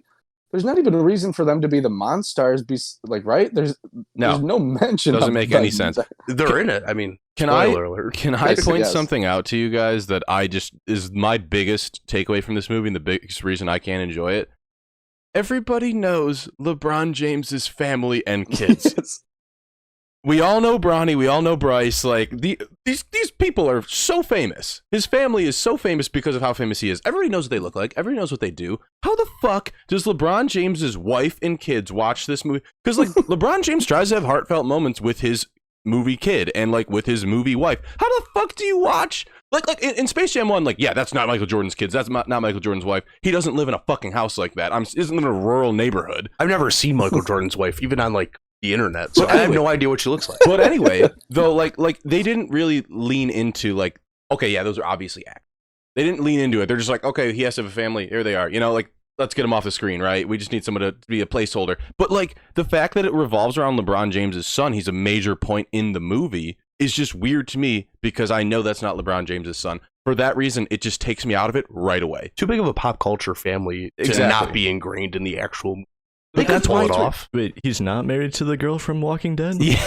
there's not even a reason for them to be the Monstars. Like right there's no mention. Doesn't make any sense. They're in it. I mean, can I point something out to you guys that I just is my biggest takeaway from this movie and the biggest reason I can't enjoy it? Everybody knows LeBron James's family and kids. We all know Bronny. We all know Bryce. Like these people are so famous. His family is so famous because of how famous he is. Everybody knows what they look like. Everybody knows what they do. How the fuck does LeBron James's wife and kids watch this movie? Because like LeBron James tries to have heartfelt moments with his movie kid and like with his movie wife. How the fuck do you watch? Like in Space Jam 1, like, yeah, that's not Michael Jordan's kids. That's not Michael Jordan's wife. He doesn't live in a fucking house like that. Isn't in a rural neighborhood. I've never seen Michael Jordan's wife, even on like the internet. So anyway, I have no idea what she looks like. But anyway, though, like they didn't really lean into like, okay, yeah, those are obviously actors. They didn't lean into it. They're just like, okay, he has to have a family. Here they are. You know, like, let's get him off the screen, right? We just need someone to be a placeholder. But like the fact that it revolves around LeBron James's son, he's a major point in the movie, is just weird to me because I know that's not LeBron James's son. For that reason, it just takes me out of it right away. Too big of a pop culture family to not be ingrained in the actual movie. But that's why it's off. Wait, he's not married to the girl from Walking Dead? Yeah.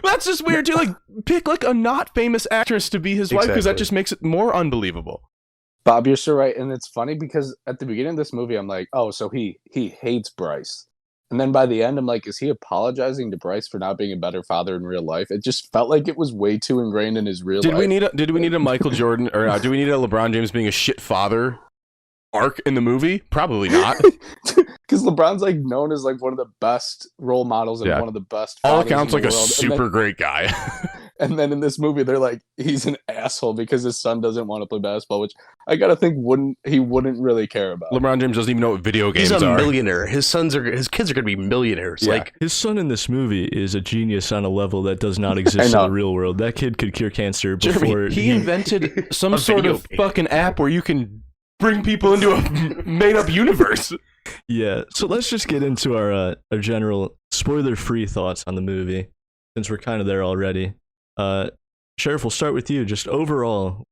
That's just weird too. Like, pick like a not famous actress to be his wife because that just makes it more unbelievable. Bob, you're so right. And it's funny because at the beginning of this movie, I'm like, oh, so he hates Bryce. And then by the end, I'm like, is he apologizing to Bryce for not being a better father in real life? It just felt like it was way too ingrained in his real life. Did we need a Michael Jordan or do we need a LeBron James being a shit father arc in the movie? Probably not. Because LeBron's like known as like one of the best role models and one of the best. All accounts like a world. super great guy. And then in this movie, they're like, he's an asshole because his son doesn't want to play basketball, which I gotta think he wouldn't really care about. LeBron James doesn't even know what video games are. He's a millionaire. His kids are gonna be millionaires. Yeah. Like his son in this movie is a genius on a level that does not exist in the real world. That kid could cure cancer before Jeremy, he invented some sort of fucking app where you can bring people into a made-up universe. Yeah, so let's just get into our general spoiler-free thoughts on the movie, since we're kind of there already. Sheriff, we'll start with you. Just overall,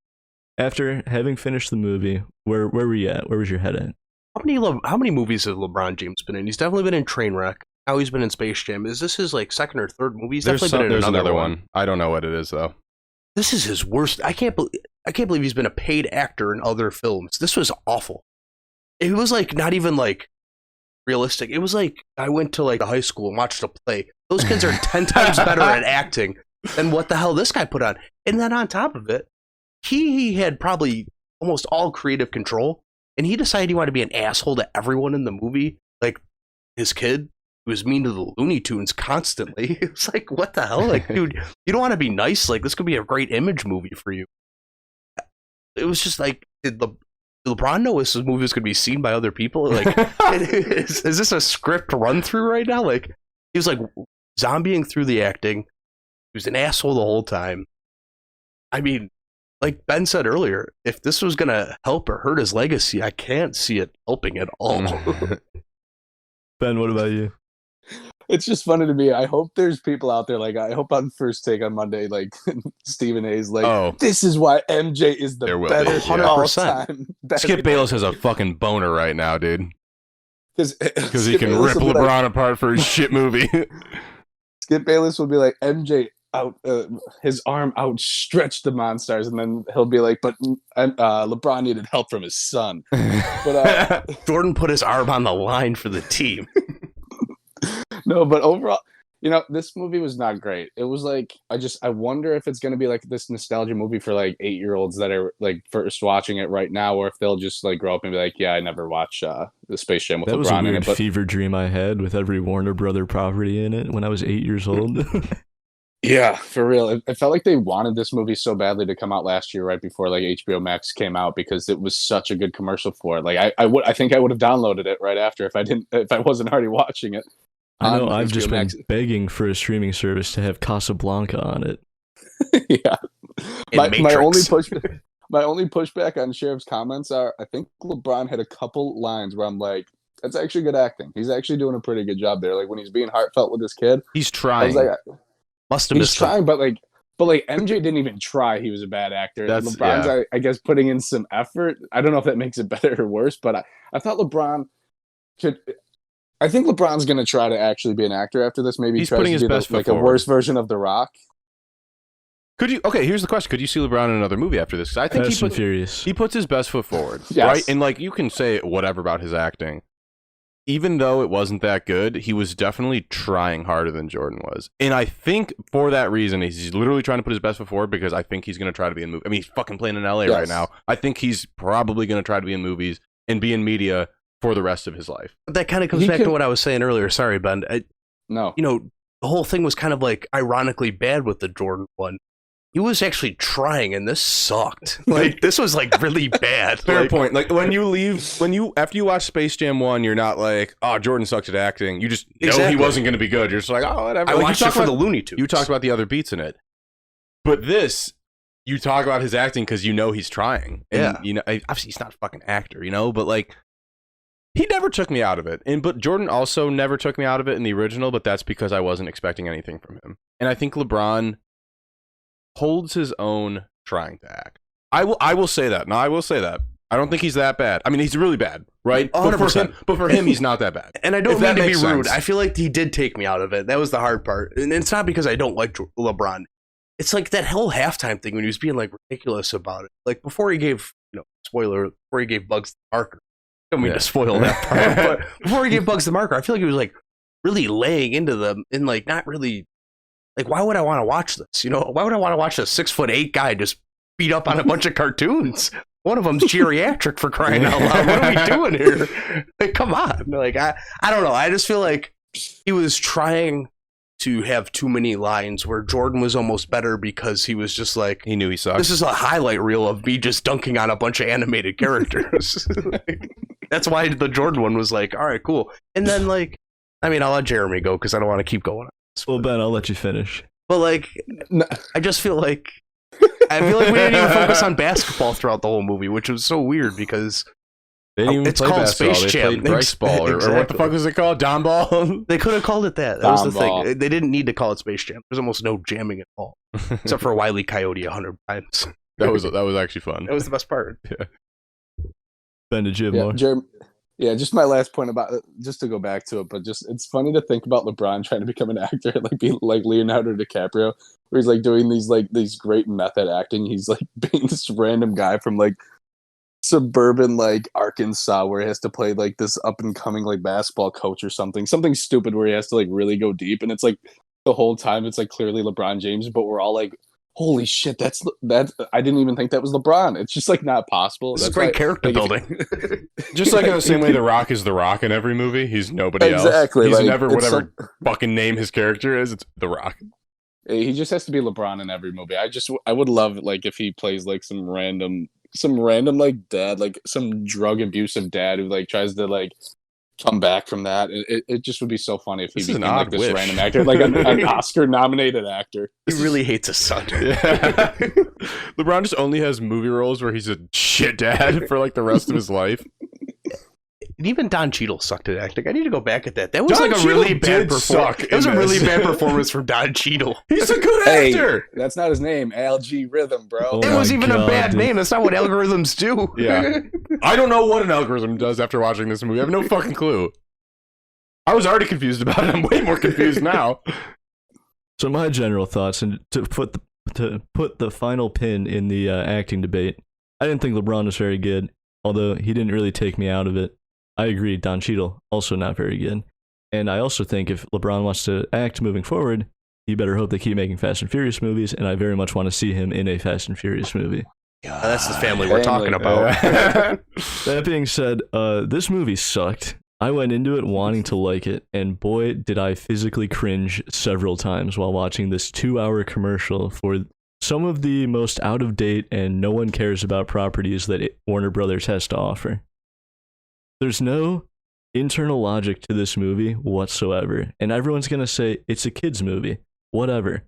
after having finished the movie, where were you at? Where was your head at? How many movies has LeBron James been in? He's definitely been in Trainwreck. Now he's been in Space Jam. Is this his like second or third movie? He's definitely been in another one. I don't know what it is though. This is his worst. I can't believe he's been a paid actor in other films. This was awful. It was like not even like realistic. It was like I went to like a high school and watched a play. Those kids are 10 times better at acting than what the hell this guy put on. And then on top of it, he had probably almost all creative control, and he decided he wanted to be an asshole to everyone in the movie. Like his kid, who was mean to the Looney Tunes constantly. It was like, what the hell? Like, dude, you don't want to be nice. Like, this could be a great image movie for you. It was just like, did LeBron know this movie was going to be seen by other people? Like, is this a script run through right now? Like, he was like zombieing through the acting. He was an asshole the whole time. I mean, like Ben said earlier, if this was going to help or hurt his legacy, I can't see it helping at all. Ben, what about you? It's just funny to me. I hope there's people out there, like, I hope on First Take on Monday, like, Stephen A's like, this is why MJ is the better 100%. Skip Bayless has a fucking boner right now, dude. Because he can Bayless rip LeBron apart for his shit movie. Skip Bayless will be like, MJ his arm outstretched the Monstars, and then he'll be like, but LeBron needed help from his son. But Jordan put his arm on the line for the team. No, but overall, you know, this movie was not great. It was like, I wonder if it's going to be like this nostalgia movie for like 8-year-olds that are like first watching it right now, or if they'll just like grow up and be like, yeah, I never watched the Space Jam with LeBron in it. That was a weird fever dream I had with every Warner Brother property in it when I was 8 years old. Yeah, for real. It felt like they wanted this movie so badly to come out last year, right before like HBO Max came out, because it was such a good commercial for it. Like I think I would have downloaded it right after if I wasn't already watching it. I know I've just been begging for a streaming service to have Casablanca on it. Yeah. My only pushback on Sheriff's comments are, I think LeBron had a couple lines where I'm like, that's actually good acting. He's actually doing a pretty good job there. Like when he's being heartfelt with his kid. He's trying. I was like, must have missed trying, but MJ didn't even try. He was a bad actor. LeBron's, I guess, putting in some effort. I don't know if that makes it better or worse, but I thought LeBron could. I think LeBron's going to try to actually be an actor after this. Maybe he's putting his best foot forward. A worse version of The Rock. Could you? Okay, here's the question: could you see LeBron in another movie after this? I think he puts his best foot forward, yes. Right? And like you can say whatever about his acting, even though it wasn't that good, he was definitely trying harder than Jordan was. And I think for that reason, he's literally trying to put his best foot forward, because I think he's going to try to be in movies. I mean, he's fucking playing in LA right now. I think he's probably going to try to be in movies and be in media for the rest of his life. But that kind of comes back to what I was saying earlier. Sorry, Ben. No. You know, the whole thing was kind of like ironically bad with the Jordan one. He was actually trying, and this sucked. Like, this was like really bad. Fair point. Like after you watch Space Jam 1, you're not like, oh, Jordan sucked at acting. You just know he wasn't going to be good. You're just like, oh, whatever. I watched it for the Looney Tunes. You talked about the other beats in it. But this, you talk about his acting because you know he's trying. And, you know, obviously he's not a fucking actor, you know, but like, he never took me out of it. But Jordan also never took me out of it in the original, but that's because I wasn't expecting anything from him. And I think LeBron holds his own trying to act. I will say that. No, I will say that. I don't think he's that bad. I mean, he's really bad, right? 100%. But for him, he's not that bad. And I don't mean to be rude. I feel like he did take me out of it. That was the hard part. And it's not because I don't like LeBron. It's like that whole halftime thing when he was being like ridiculous about it. Like before he gave, before he gave Bugs the marker. I don't mean to spoil that part, but before he gave Bugs the marker, I feel like he was like really laying into them and like not really like why would I want to watch this? You know, why would I want to watch a 6'8" guy just beat up on a bunch of cartoons? One of them's geriatric, for crying out loud. What are we doing here? Like, come on. Like, I don't know. I just feel like he was trying to have too many lines where Jordan was almost better because he was just like, he knew he sucked. This is a highlight reel of me just dunking on a bunch of animated characters. Like, that's why the Jordan one was like, all right, cool. And then like, I mean, I'll let Jeremy go because I don't want to keep going. Well, Ben, I'll let you finish. But like, I just feel like we didn't even focus on basketball throughout the whole movie, which was so weird because they didn't even it's play called basketball. Space They Jam. played Rice Ball, or what the fuck was it called? Don Ball? They could have called it that. That was the thing. They didn't need to call it Space Jam. There's almost no jamming at all, except for Wile E. Coyote 100 times. That was actually fun. That was the best part. Yeah. Ben, did you have more? Yeah, just my last point about it, just to go back to it, but just it's funny to think about LeBron trying to become an actor, like be like Leonardo DiCaprio, where he's like doing these great method acting. He's like being this random guy from like suburban like Arkansas, where he has to play like this up and coming like basketball coach or something stupid where he has to like really go deep, and it's like the whole time it's like clearly LeBron James, but we're all like, holy shit, that's I didn't even think that was LeBron. It's just like not possible. It's great character building. Just like in the same way The Rock is The Rock in every movie. He's nobody else. Exactly. He's like, never whatever fucking name his character is. It's The Rock. He just has to be LeBron in every movie. I would love like if he plays like some random like dad, like some drug abusive dad who like tries to like come back from that. It just would be so funny if he became like this random actor, like an Oscar nominated actor. He really hates his son. Yeah. LeBron just only has movie roles where he's a shit dad for like the rest of his life. And even Don Cheadle sucked at acting. I need to go back at that. That was like a really bad performance. It was a really bad performance from Don Cheadle. He's a good actor. That's not his name. Algae Rhythm, bro. Oh it was even God, a bad name. That's not what algorithms do. Yeah. I don't know what an algorithm does after watching this movie. I have no fucking clue. I was already confused about it. I'm way more confused now. So my general thoughts, and to put the final pin in the acting debate, I didn't think LeBron was very good, although he didn't really take me out of it. I agree, Don Cheadle, also not very good. And I also think if LeBron wants to act moving forward, you better hope they keep making Fast and Furious movies, and I very much want to see him in a Fast and Furious movie. That's the family we're talking about. That being said, this movie sucked. I went into it wanting to like it, and boy, did I physically cringe several times while watching this 2-hour commercial for some of the most out-of-date and no one cares about properties that Warner Brothers has to offer. There's no internal logic to this movie whatsoever, and everyone's going to say it's a kid's movie. Whatever.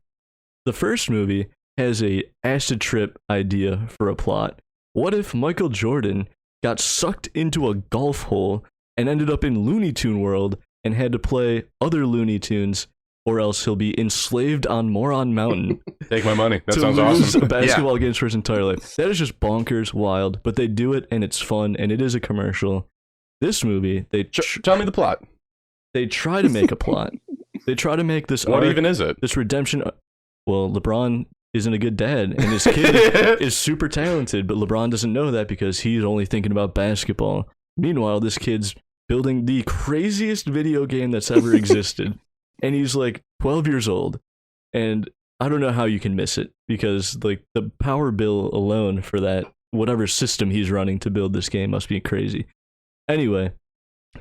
The first movie has a acid trip idea for a plot. What if Michael Jordan got sucked into a golf hole and ended up in Looney Tune World and had to play other Looney Tunes, or else he'll be enslaved on Moron Mountain? Take my money. That to sounds lose awesome. basketball games for his entire life. That is just bonkers wild, but they do it and it's fun and it is a commercial. This movie, tell me the plot. They try to make a plot. They try to make this What arc, even is it? this redemption. Well, LeBron isn't a good dad, and his kid is super talented, but LeBron doesn't know that because he's only thinking about basketball. Meanwhile, this kid's building the craziest video game that's ever existed, and he's like 12 years old, and I don't know how you can miss it, because like the power bill alone for that, whatever system he's running to build this game must be crazy. Anyway,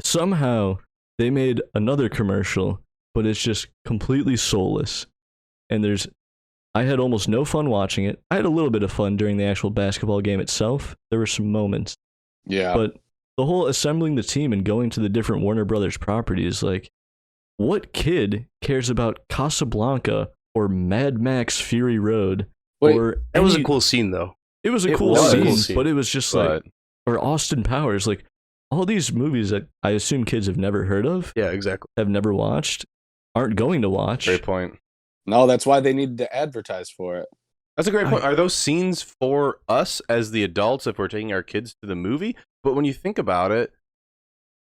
somehow they made another commercial, but it's just completely soulless. And I had almost no fun watching it. I had a little bit of fun during the actual basketball game itself. There were some moments. Yeah. But the whole assembling the team and going to the different Warner Brothers properties, like, what kid cares about Casablanca or Mad Max Fury Road? Wait, That was a cool scene, though. It was a cool scene, but it was just like, or Austin Powers, like, all these movies that I assume kids have never heard of, Yeah, exactly. have never watched, aren't going to watch. Great point. No, that's why they needed to advertise for it. That's a great point. Are those scenes for us as the adults if we're taking our kids to the movie? But when you think about it,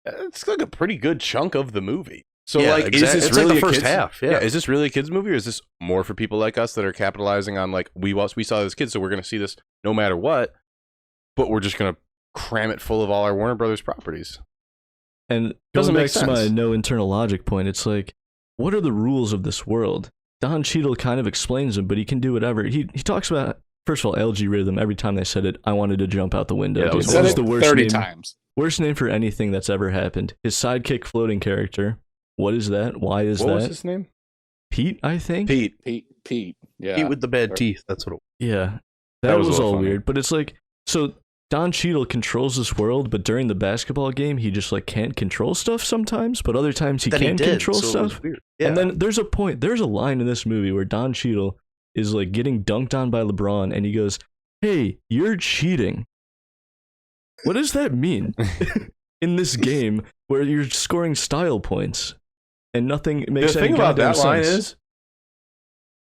it's like a pretty good chunk of the movie. So, Yeah, like, exactly. is this It's like really the a first kids' half, yeah. Is this really a kids' movie, or is this more for people like us that are capitalizing on like we saw this kid, so we're going to see this no matter what, but we're just going to cram it full of all our Warner Brothers properties? And Doesn't going make back to my sense. no internal logic point, it's like, what are the rules of this world? Don Cheadle kind of explains them, but he can do whatever. He talks about, first of all, LG Rhythm. Every time they said it, I wanted to jump out the window. Yeah, Dude, was that was Said the it worst 30 name, times. worst name for anything that's ever happened. His sidekick floating character. What is that? Why is What that? was his name? Pete, I think. Pete. Yeah. Eat with the bad teeth. That's what it was. Yeah, That that was a was little all funny. weird. But it's like, so Don Cheadle controls this world, but during the basketball game, he just like can't control stuff sometimes. But other times he Then can did, control so it was stuff. weird. Yeah. And then there's a line in this movie where Don Cheadle is like getting dunked on by LeBron, and he goes, "Hey, you're cheating." What does that mean in this game where you're scoring style points and nothing makes The any thing about goddamn that line sense? is,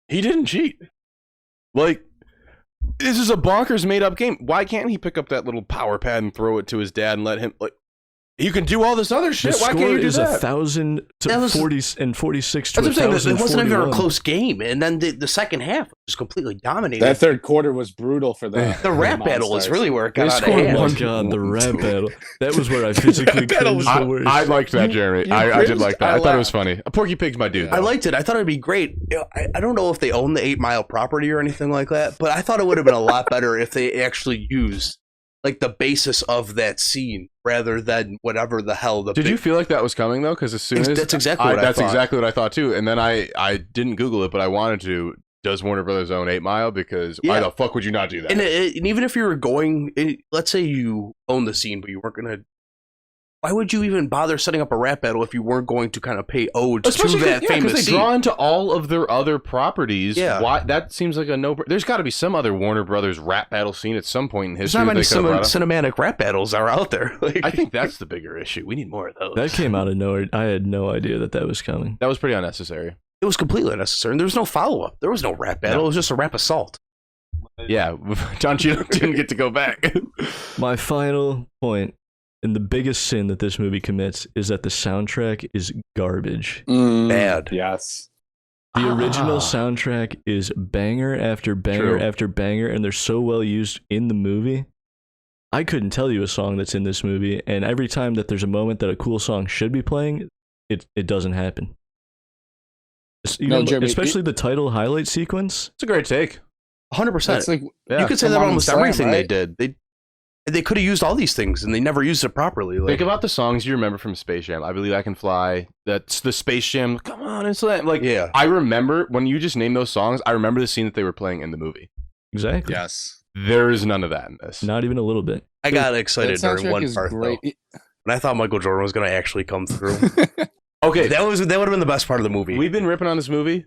he didn't cheat. Like, this is a bonkers made up game. Why can't he pick up that little power pad and throw it to his dad and let him, like, you can do all this other shit. The Why score can't you do is that? 1,000 to That was- 40 and 46 to That's what I'm saying. It wasn't even a 1,041. close game, and then the second half was completely dominated. That third quarter was brutal for the the rap battle is really where it got out of Oh hand. my god, the rap battle. That was where I physically cringed the worst. I liked that, Jeremy. you I did cringed? like that. I I thought it laughed. was funny. Porky Pig's my dude. I liked it. I thought it'd be great. You know, I don't know if they own the 8 Mile property or anything like that, but I thought it would have been a lot better if they actually used like the basis of that scene rather than whatever the hell the Did you feel like that was coming though? Because as soon as That's exactly what I that's thought. exactly what I thought too. And then I didn't Google it, but I wanted to. Does Warner Brothers own 8 Mile? Because why Yeah. the fuck would you not do that? And, and even if you were going, let's say you own the scene, but you weren't going to. Why would you even bother setting up a rap battle if you weren't going to kind of pay ode to that famous they scene? draw into all of their other properties. Yeah. Why that seems like a no. There's got to be some other Warner Brothers rap battle scene at some point in There's history. not that many they could have brought up. cinematic rap battles are out there. Like, I think that's the bigger issue. We need more of those. That came out of nowhere. I had no idea that was coming. That was pretty unnecessary. it was completely unnecessary. And there was no follow up. There was no rap battle. No. It was just a rap assault. Yeah, John Cheadle didn't get to go back. My final point, and the biggest sin that this movie commits, is that the soundtrack is garbage. Bad. Yes. The original soundtrack is banger after banger True. after banger, and they're so well used in the movie. I couldn't tell you a song that's in this movie, and every time that there's a moment that a cool song should be playing, it doesn't happen. Jeremy, Especially the title highlight sequence. It's a great take. 100%. That's like Yeah. You could say that Come about on, almost Slam, everything they right? did. They could have used all these things, and they never used it properly. Like, Think about the songs you remember from Space Jam. I Believe I Can Fly. That's the Space Jam. Come on, and slam. Like, yeah. I remember when you just named those songs. I remember the scene that they were playing in the movie. Exactly. yes. There is none of that in this. Not even a little bit. I got That excited during soundtrack one is part, great. though. When I thought Michael Jordan was going to actually come through. Okay, that would have been the best part of the movie. we've been ripping on this movie.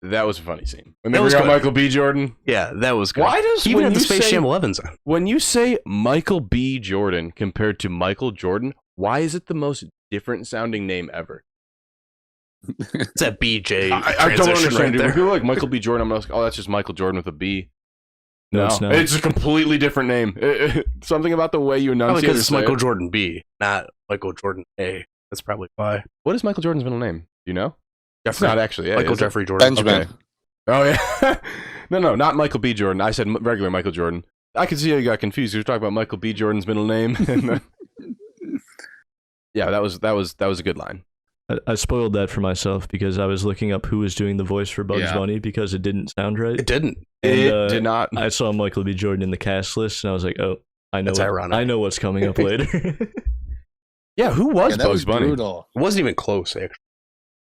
That was a funny scene. When they That was bring out good. Michael B. Jordan. Yeah, that was good. Why does He even when had the you Space say- Jam 11s on? When you say Michael B. Jordan compared to Michael Jordan, why is it the most different sounding name ever? It's that BJ. I don't transition understand, right dude. there. When people are like Michael B. Jordan, I'm like, oh, that's just Michael Jordan with a B. No, it's not. It's a completely different name. Something about the way you Probably enunciate because it. it's Michael Jordan B, not Michael Jordan A. That's probably why. What is Michael Jordan's middle name? Do you know? It's Jeffrey. not actually. Yeah, Michael is it? Jeffrey Jordan. Benjamin. Okay. Oh yeah. No, not Michael B. Jordan. I said regular Michael Jordan. I can see how you got confused. You were talking about Michael B. Jordan's middle name. Yeah, that was a good line. I spoiled that for myself because I was looking up who was doing the voice for Bugs Yeah. Bunny because it didn't sound right. It didn't. And, It did not. I saw Michael B. Jordan in the cast list, and I was like, "Oh, I know. That's ironic. I know what's coming up later." Yeah, who was Yeah, that Bugs was Bunny? brutal. It wasn't even close, actually.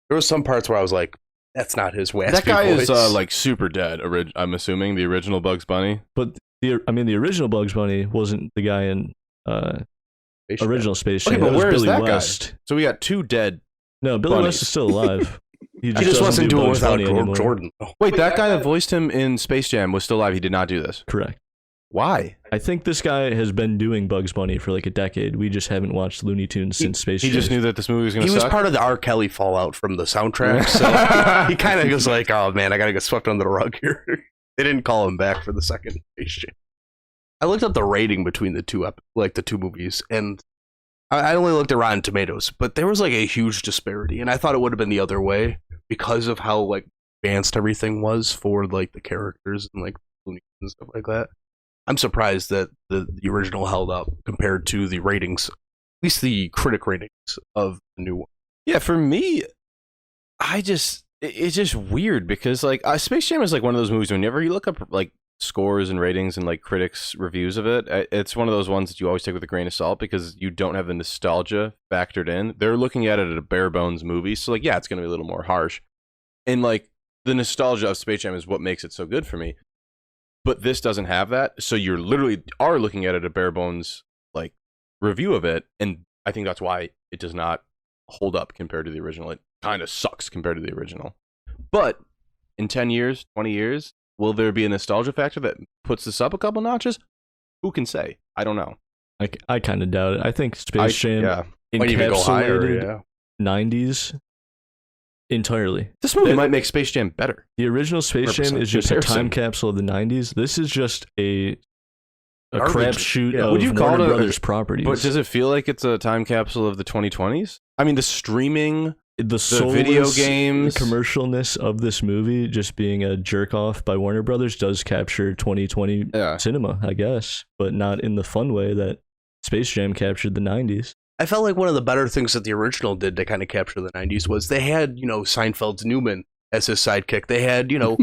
There was some parts where I was like, that's not his waspy That guy voice. is like super dead. I'm assuming the original Bugs Bunny. But the original Bugs Bunny wasn't the guy in Space Jam. original Space Okay, Jam. but That was where is Billy that guy? West. So we got two dead. No, Billy Bunnies. West is still alive. He just doesn't wasn't do doing it Bugs without Bunny anymore. Jordan. Wait, that guy that voiced him in Space Jam was still alive. He did not do this. Correct. Why? I think this guy has been doing Bugs Bunny for like a decade. We just haven't watched Looney Tunes since Space He Jam. just knew that this movie was going He to was suck. part of the R. Kelly fallout from the soundtrack, so he kind of was like, oh man, I gotta get swept under the rug here. They didn't call him back for the second Space Jam. I looked up the rating between the two the two movies, and I only looked at Rotten Tomatoes, but there was like a huge disparity, and I thought it would have been the other way because of how like advanced everything was for like the characters and like Looney Tunes and stuff like that. I'm surprised that the original held up compared to the ratings least the critic ratings of the new one. Yeah, for me, it's just weird because like Space Jam is like one of those movies whenever you look up like scores and ratings and like critics reviews of it, it's one of those ones that you always take with a grain of salt because you don't have the nostalgia factored in. They're looking at it at a bare bones movie, so like yeah, it's going to be a little more harsh. And like the nostalgia of Space Jam is what makes it so good for me. But this doesn't have that, so you're literally are looking at it a bare bones like review of it, and I think that's why it does not hold up compared to the original. It kind of sucks compared to the original. But in 10 years, 20 years, will there be a nostalgia factor that puts this up a couple notches? Who can say? I don't know. I kind of doubt it. I think Space Jam Might even go higher, encapsulated 90s entirely. This movie might make Space Jam better. The original Space Jam is just a time capsule of the 90s. This is just a crapshoot of Would you call Warner it Brothers properties. But does it feel like it's a time capsule of the 2020s? I mean, the streaming, the video games, commercialness of this movie just being a jerk off by Warner Brothers does capture 2020 cinema, I guess, but not in the fun way that Space Jam captured the 90s. I felt like one of the better things that the original did to kind of capture the 90s was they had, Seinfeld's Newman as his sidekick. They had, Bill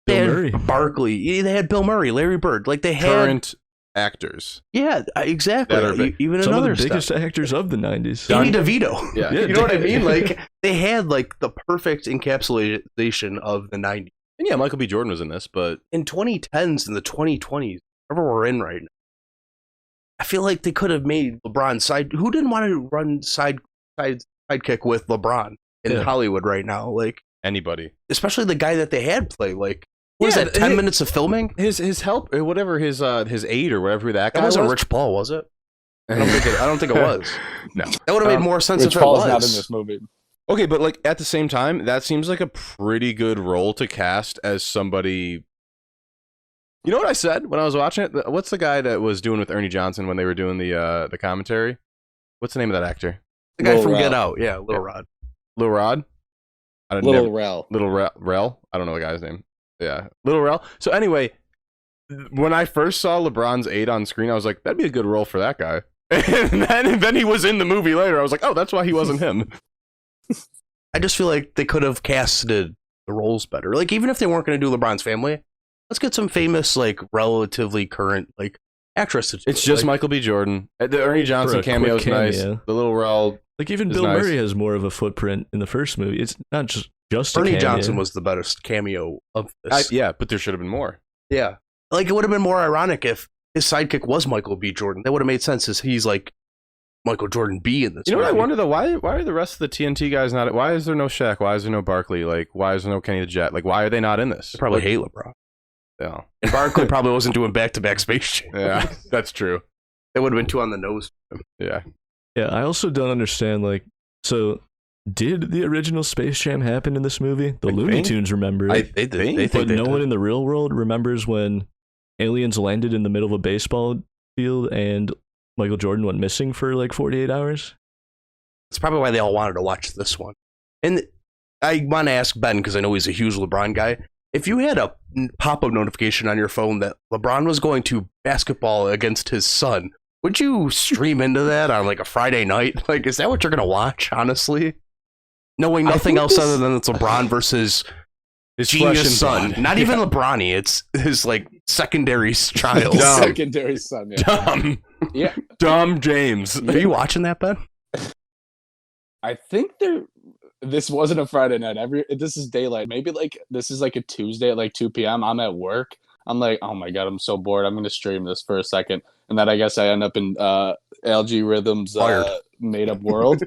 Murray, Barkley. They had Bill Murray, Larry Bird. Like they had current actors. Yeah, exactly. Even some another of the biggest actors of the 90s. Danny DeVito. Yeah. You know what I mean? Like they had like the perfect encapsulation of the 90s. And yeah, Michael B. Jordan was in this, but in 2010s and the 2020s, wherever we're in right now, I feel like they could have made LeBron side. Who didn't want to run sidekick with LeBron in Hollywood right now? Like anybody, especially the guy that they had play. Like, what was that? 10 minutes of filming. His help, whatever his aide or whatever that guy wasn't was. Rich Paul, was it? I don't think it was. No, that would have made more sense Rich if Paul's it was. not in this movie. Okay, but like at the same time, that seems like a pretty good role to cast as somebody. You know what I said when I was watching it? What's the guy that was doing with Ernie Johnson when they were doing the commentary? What's the name of that actor? The guy from Rel. Get Out. Yeah, Little Rod. Lil Rod? Little Rel. Little Rel? I don't know the guy's name. Yeah, Little Rel. So anyway, when I first saw LeBron's aide on screen, I was like, that'd be a good role for that guy. And then he was in the movie later. I was like, oh, that's why he wasn't him. I just feel like they could have casted the roles better. Like, even if they weren't going to do LeBron's family, let's get some famous, like, relatively current, like, actress. It's just like, Michael B. Jordan. The Ernie Johnson cameo is nice. The Little Rel. Like, even Bill Murray has more of a footprint in the first movie. It's not just a Ernie cameo. Johnson was the best cameo of this. Yeah, but there should have been more. Yeah. Like, it would have been more ironic if his sidekick was Michael B. Jordan. That would have made sense as he's, like, Michael Jordan B in this You know movie. what I wonder, though? Why are the rest of the TNT guys not... Why is there no Shaq? Why is there no Barkley? Like, why is there no Kenny the Jet? Like, why are they not in this? They probably hate LeBron. Yeah. And Barkley probably wasn't doing back-to-back Space Jam. Yeah, that's true. It would have been too on the nose. Yeah. Yeah, I also don't understand, like, so did the original Space Jam happen in this movie? The Looney Tunes remember it. They did. But no one in the real world remembers when aliens landed in the middle of a baseball field and Michael Jordan went missing for like 48 hours? That's probably why they all wanted to watch this one. And I want to ask Ben, because I know he's a huge LeBron guy, if you had a pop-up notification on your phone that LeBron was going to basketball against his son, would you stream into that on like a Friday night? Like, is that what you're going to watch, honestly? Knowing nothing else other than it's LeBron versus his genius son. Not even LeBron-y. It's his like secondary child. Secondary son, yeah. Dumb. Yeah. Dumb James. Are you watching that, Ben? I think this wasn't a Friday night. This is daylight. Maybe like this is like a Tuesday at like 2 p.m. I'm at work. I'm like, oh my god, I'm so bored. I'm gonna stream this for a second, and then I guess I end up in Algae Rhythm's made up world.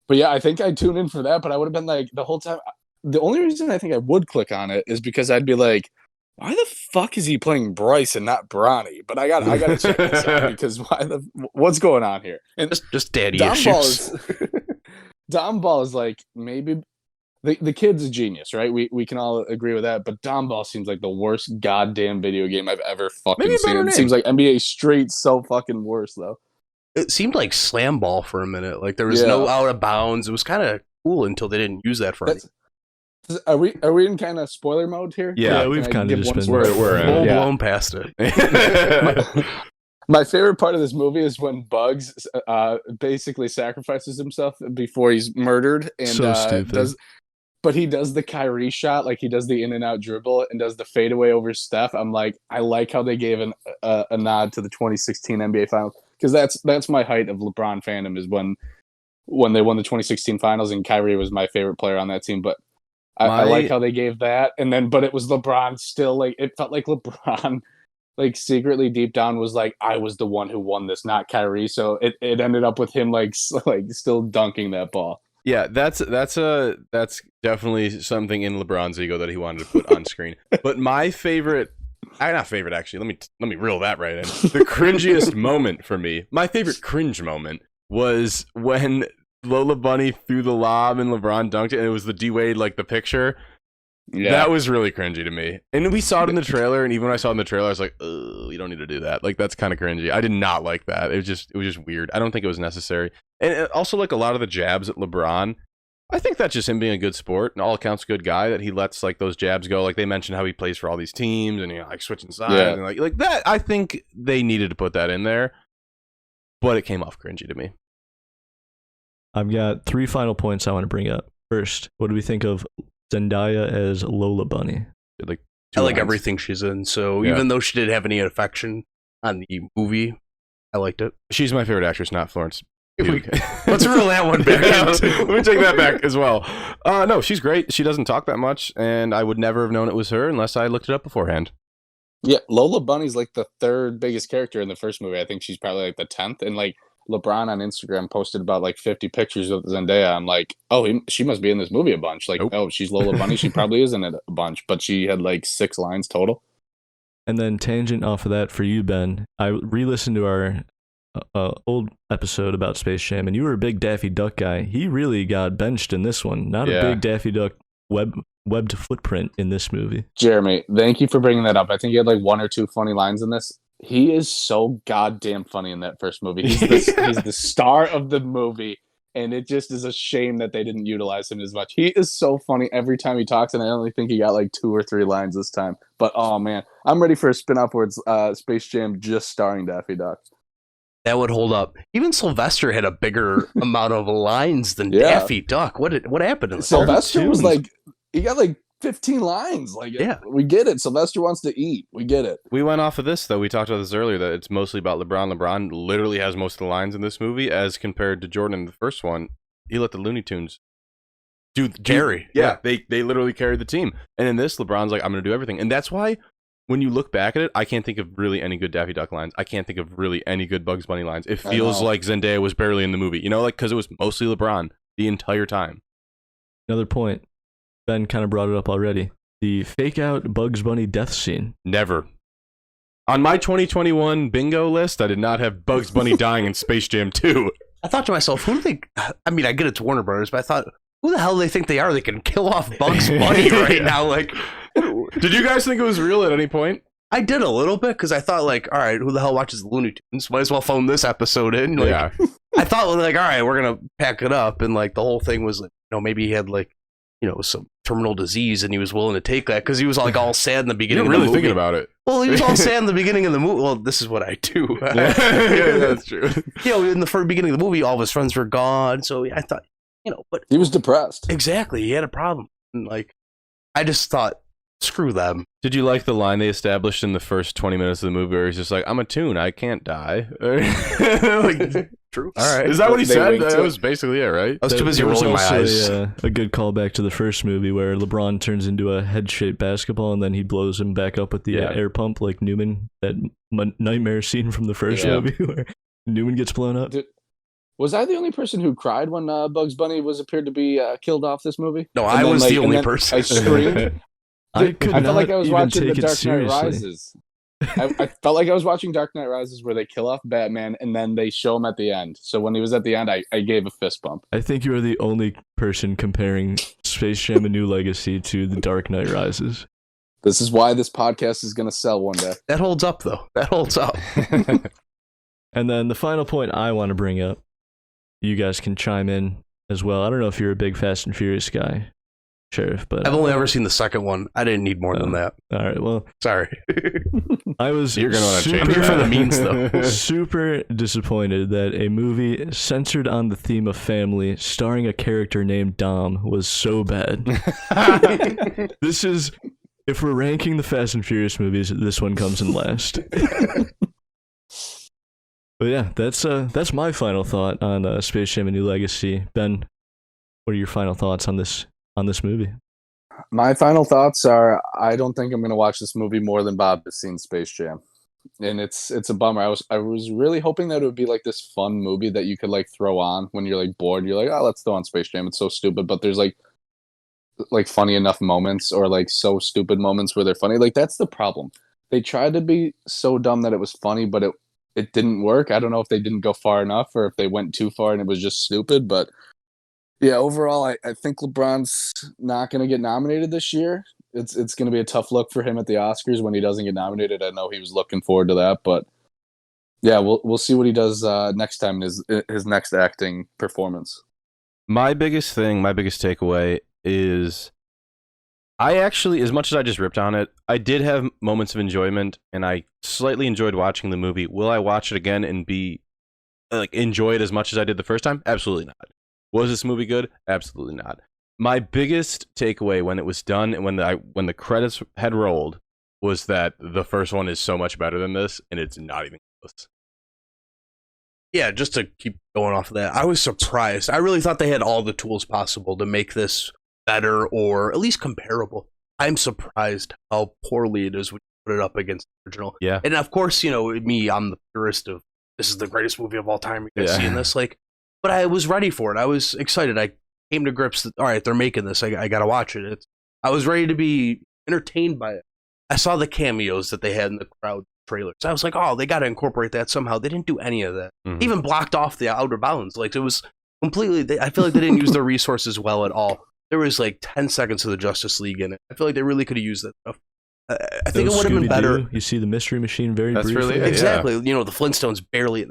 But yeah, I think I tune in for that. But I would have been like the whole time. The only reason I think I would click on it is because I'd be like, why the fuck is he playing Bryce and not Bronny? But I gotta check this out because what's going on here? And just daddy issues. Dom Ball is like maybe the kid's a genius, right? We can all agree with that. But Dom Ball seems like the worst goddamn video game I've ever fucking seen. It seems like NBA Street so fucking worse though. It seemed like Slam Ball for a minute. Like there was no out of bounds. It was kind of cool until they didn't use that for anything. Are we in kind of spoiler mode here? Yeah, we've kind of just been full blown past it. My favorite part of this movie is when Bugs basically sacrifices himself before he's murdered and So stupid. but he does the Kyrie shot, like he does the in and out dribble and does the fadeaway over Steph. I'm like, I like how they gave a nod to the 2016 NBA Finals, because that's my height of LeBron fandom, is when they won the 2016 Finals and Kyrie was my favorite player on that team. But I like how they gave that, and then but it was LeBron still, like it felt like LeBron like secretly deep down was like, I was the one who won this, not Kyrie. So it ended up with him like still dunking that ball. Yeah, that's definitely something in LeBron's ego that he wanted to put on screen. But my favorite, not favorite actually. Let me reel that right in. The cringiest moment for me, my favorite cringe moment, was when Lola Bunny threw the lob and LeBron dunked it, and it was the D-Wade, like the picture. Yeah. That was really cringy to me. And we saw it in the trailer, and even when I saw it in the trailer, I was like, oh, you don't need to do that. Like, that's kind of cringy. I did not like that. It was just weird. I don't think it was necessary. And also, like, a lot of the jabs at LeBron, I think that's just him being a good sport, and all accounts good guy, that he lets, like, those jabs go. Like, they mentioned how he plays for all these teams, and, you know, like, switching sides. Yeah. And, like that, I think they needed to put that in there, but it came off cringy to me. I've got 3 final points I want to bring up. First, what do we think of Zendaya as Lola Bunny? Like, I like everything she's in, so even though she didn't have any affection on the movie, I liked it. She's my favorite actress, not Florence. Let's reel that one back. Let me take that back as well. No, she's great. She doesn't talk that much, and I would never have known it was her unless I looked it up beforehand. Yeah, Lola Bunny's like the 3rd biggest character in the first movie. I think she's probably like the 10th, and like LeBron on Instagram posted about like 50 pictures of Zendaya. I'm like, oh, she must be in this movie a bunch. Like, oh, she's Lola Bunny. She probably is in it a bunch, but she had like 6 lines total. And then tangent off of that for you, Ben, I re-listened to our old episode about Space Jam, and you were a big Daffy Duck guy. He really got benched in this one. Not a big Daffy Duck webbed footprint in this movie. Jeremy, thank you for bringing that up. I think he had like 1 or 2 funny lines in this. He is so goddamn funny in that first movie. He's the star of the movie, and it just is a shame that they didn't utilize him as much. He is so funny every time he talks, and I only think he got like 2 or 3 lines this time. But oh man, I'm ready for a spin-off where it's Space Jam just starring Daffy Duck. That would hold up. Even Sylvester had a bigger amount of lines than Daffy Duck. What happened to Sylvester? Was like, he got like 15 lines. Like, we get it. Sylvester wants to eat. We get it. We went off of this, though. We talked about this earlier, that it's mostly about LeBron. LeBron literally has most of the lines in this movie, as compared to Jordan in the first one. He let the Looney Tunes carry. Yeah, they literally carried the team. And in this, LeBron's like, I'm going to do everything. And that's why, when you look back at it, I can't think of really any good Daffy Duck lines. I can't think of really any good Bugs Bunny lines. It feels like Zendaya was barely in the movie, you know, like, because it was mostly LeBron the entire time. Another point, Ben kind of brought it up already. The fake out Bugs Bunny death scene. Never. On my 2021 bingo list, I did not have Bugs Bunny dying in Space Jam 2. I thought to myself, who do they... I mean, I get it's Warner Brothers, but I thought, who the hell do they think they are? They can kill off Bugs Bunny right now. Like, did you guys think it was real at any point? I did a little bit, because I thought, like, all right, who the hell watches the Looney Tunes? Might as well phone this episode in. Like, yeah. I thought, like, all right, we're going to pack it up. And, like, the whole thing was, like, you know, maybe he had, like, you know, some terminal disease, and he was willing to take that, because he was, like, all sad in the beginning of the movie. You're really thinking about it. Well, he was all sad in the beginning of the movie. Well, this is what I do. Yeah, that's true. You know, in the first beginning of the movie, all of his friends were gone. So I thought, you know, but he was depressed. Exactly. He had a problem. And, like, I just thought, screw them. Did you like the line they established in the first 20 minutes of the movie where he's just like, I'm a toon, I can't die? Like, true. All right. Is that what he said? That was basically it, right? I was too busy rolling my eyes. A good callback to the first movie where LeBron turns into a head-shaped basketball and then he blows him back up with the air pump like Newman. That nightmare scene from the first movie where Newman gets blown up. Was I the only person who cried when Bugs Bunny appeared to be killed off this movie? No, I was the only person. I screamed. I felt like I was watching The Dark Knight Rises. I felt like I was watching Dark Knight Rises where they kill off Batman and then they show him at the end. So when he was at the end, I gave a fist bump. I think you are the only person comparing Space Jam: A New Legacy to The Dark Knight Rises. This is why this podcast is going to sell one day. That holds up, though. That holds up. And then the final point I want to bring up, you guys can chime in as well. I don't know if you're a big Fast and Furious guy, Sheriff, but I've only ever seen the second one. I didn't need more than that. All right, well, sorry. I was You're gonna want to change. I'm here for the memes, though. super disappointed that a movie centered on the theme of family, starring a character named Dom, was so bad. This is, if we're ranking the Fast and Furious movies, this one comes in last. But yeah, that's my final thought on Space Jam: A New Legacy. Ben, what are your final thoughts on this movie? My final thoughts are: I don't think I'm going to watch this movie more than Bob has seen Space Jam, and it's a bummer. I was really hoping that it would be like this fun movie that you could like throw on when you're like bored. You're like, oh, let's throw on Space Jam. It's so stupid, but there's like funny enough moments, or like so stupid moments where they're funny. Like that's the problem. They tried to be so dumb that it was funny, but it didn't work. I don't know if they didn't go far enough or if they went too far and it was just stupid, but yeah, overall, I think LeBron's not going to get nominated this year. It's going to be a tough look for him at the Oscars when he doesn't get nominated. I know he was looking forward to that, but yeah, we'll see what he does next time in his next acting performance. My biggest takeaway is I actually, as much as I just ripped on it, I did have moments of enjoyment, and I slightly enjoyed watching the movie. Will I watch it again and be enjoy it as much as I did the first time? Absolutely not. Was this movie good? Absolutely not. My biggest takeaway when it was done and when the credits had rolled was that the first one is so much better than this, and it's not even close. Yeah, just to keep going off of that, I was surprised. I really thought they had all the tools possible to make this better or at least comparable. I'm surprised how poorly it is when you put it up against the original. Yeah. And of course, me, I'm the purist of this is the greatest movie of all time. You guys seeing this? But I was ready for it. I was excited. I came to grips that, all right, they're making this. I got to watch it. I was ready to be entertained by it. I saw the cameos that they had in the crowd trailers. I was like, oh, they got to incorporate that somehow. They didn't do any of that. Mm-hmm. They even blocked off the outer bounds. Like, it was completely, I feel like they didn't use their resources well at all. There was 10 seconds of the Justice League in it. I feel like they really could have used that stuff. I think it would have been better. You see the Mystery Machine very That's briefly. really it, exactly. The Flintstones barely.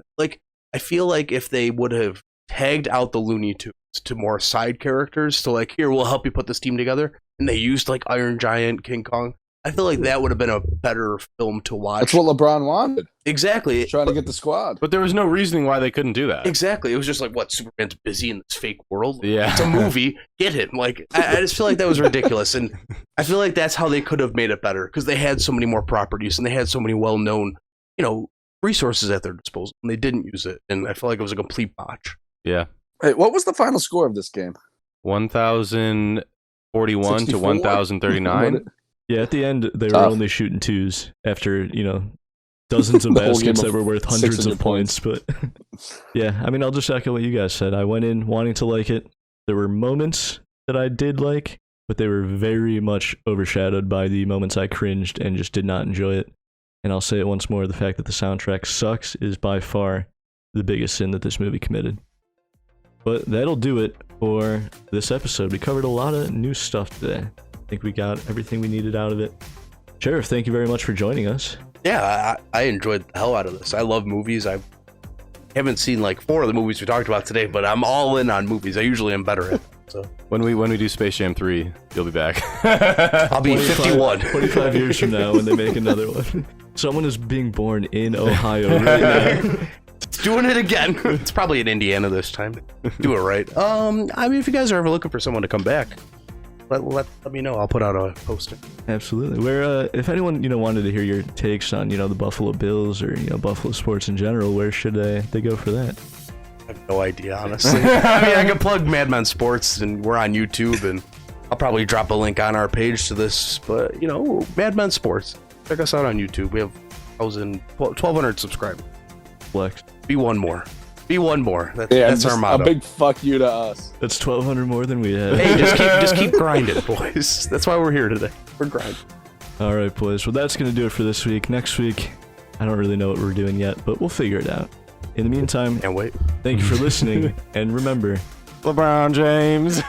I feel like if they would have tagged out the Looney Tunes to more side characters, to here, we'll help you put this team together, and they used Iron Giant, King Kong, I feel like that would have been a better film to watch. That's what LeBron wanted. Exactly. Trying to get the squad. But there was no reasoning why they couldn't do that. Exactly. It was just what, Superman's busy in this fake world? Yeah. It's a movie. Get him. I just feel like that was ridiculous. And I feel like that's how they could have made it better, because they had so many more properties and they had so many well-known, resources at their disposal, and they didn't use it. And I feel like it was a complete botch. Yeah. Hey, what was the final score of this game? 1,041 to 1,039. Yeah, at the end, they were only shooting twos after, dozens of baskets that were worth hundreds of points. But yeah, I mean, I'll just echo what you guys said. I went in wanting to like it. There were moments that I did like, but they were very much overshadowed by the moments I cringed and just did not enjoy it. And I'll say it once more, the fact that the soundtrack sucks is by far the biggest sin that this movie committed. But that'll do it for this episode. We covered a lot of new stuff today. I think we got everything we needed out of it. Sheriff, thank you very much for joining us. Yeah, I enjoyed the hell out of this. I love movies. I haven't seen 4 of the movies we talked about today, but I'm all in on movies. I usually am better at it. So when we do Space Jam 3, you'll be back. I'll be 51. 25 years from now when they make another one. Someone is being born in Ohio right now. Doing it again. It's probably in Indiana this time. Do it right. I mean, if you guys are ever looking for someone to come back, let me know. I'll put out a poster. Absolutely. Where if anyone wanted to hear your takes on the Buffalo Bills or Buffalo sports in general, where should they go for that? I have no idea, honestly. I mean, I can plug Mad Men Sports, and we're on YouTube, and I'll probably drop a link on our page to this. But Mad Men Sports. Check us out on YouTube. We have 1,200 subscribers. Flex. Be one more. Be one more. That's our motto. A big fuck you to us. That's 1,200 more than we had. Hey, just keep grinding, boys. That's why we're here today. We're grinding. All right, boys. Well, that's going to do it for this week. Next week, I don't really know what we're doing yet, but we'll figure it out. In the meantime, can't wait. Thank you for listening, and remember, LeBron James.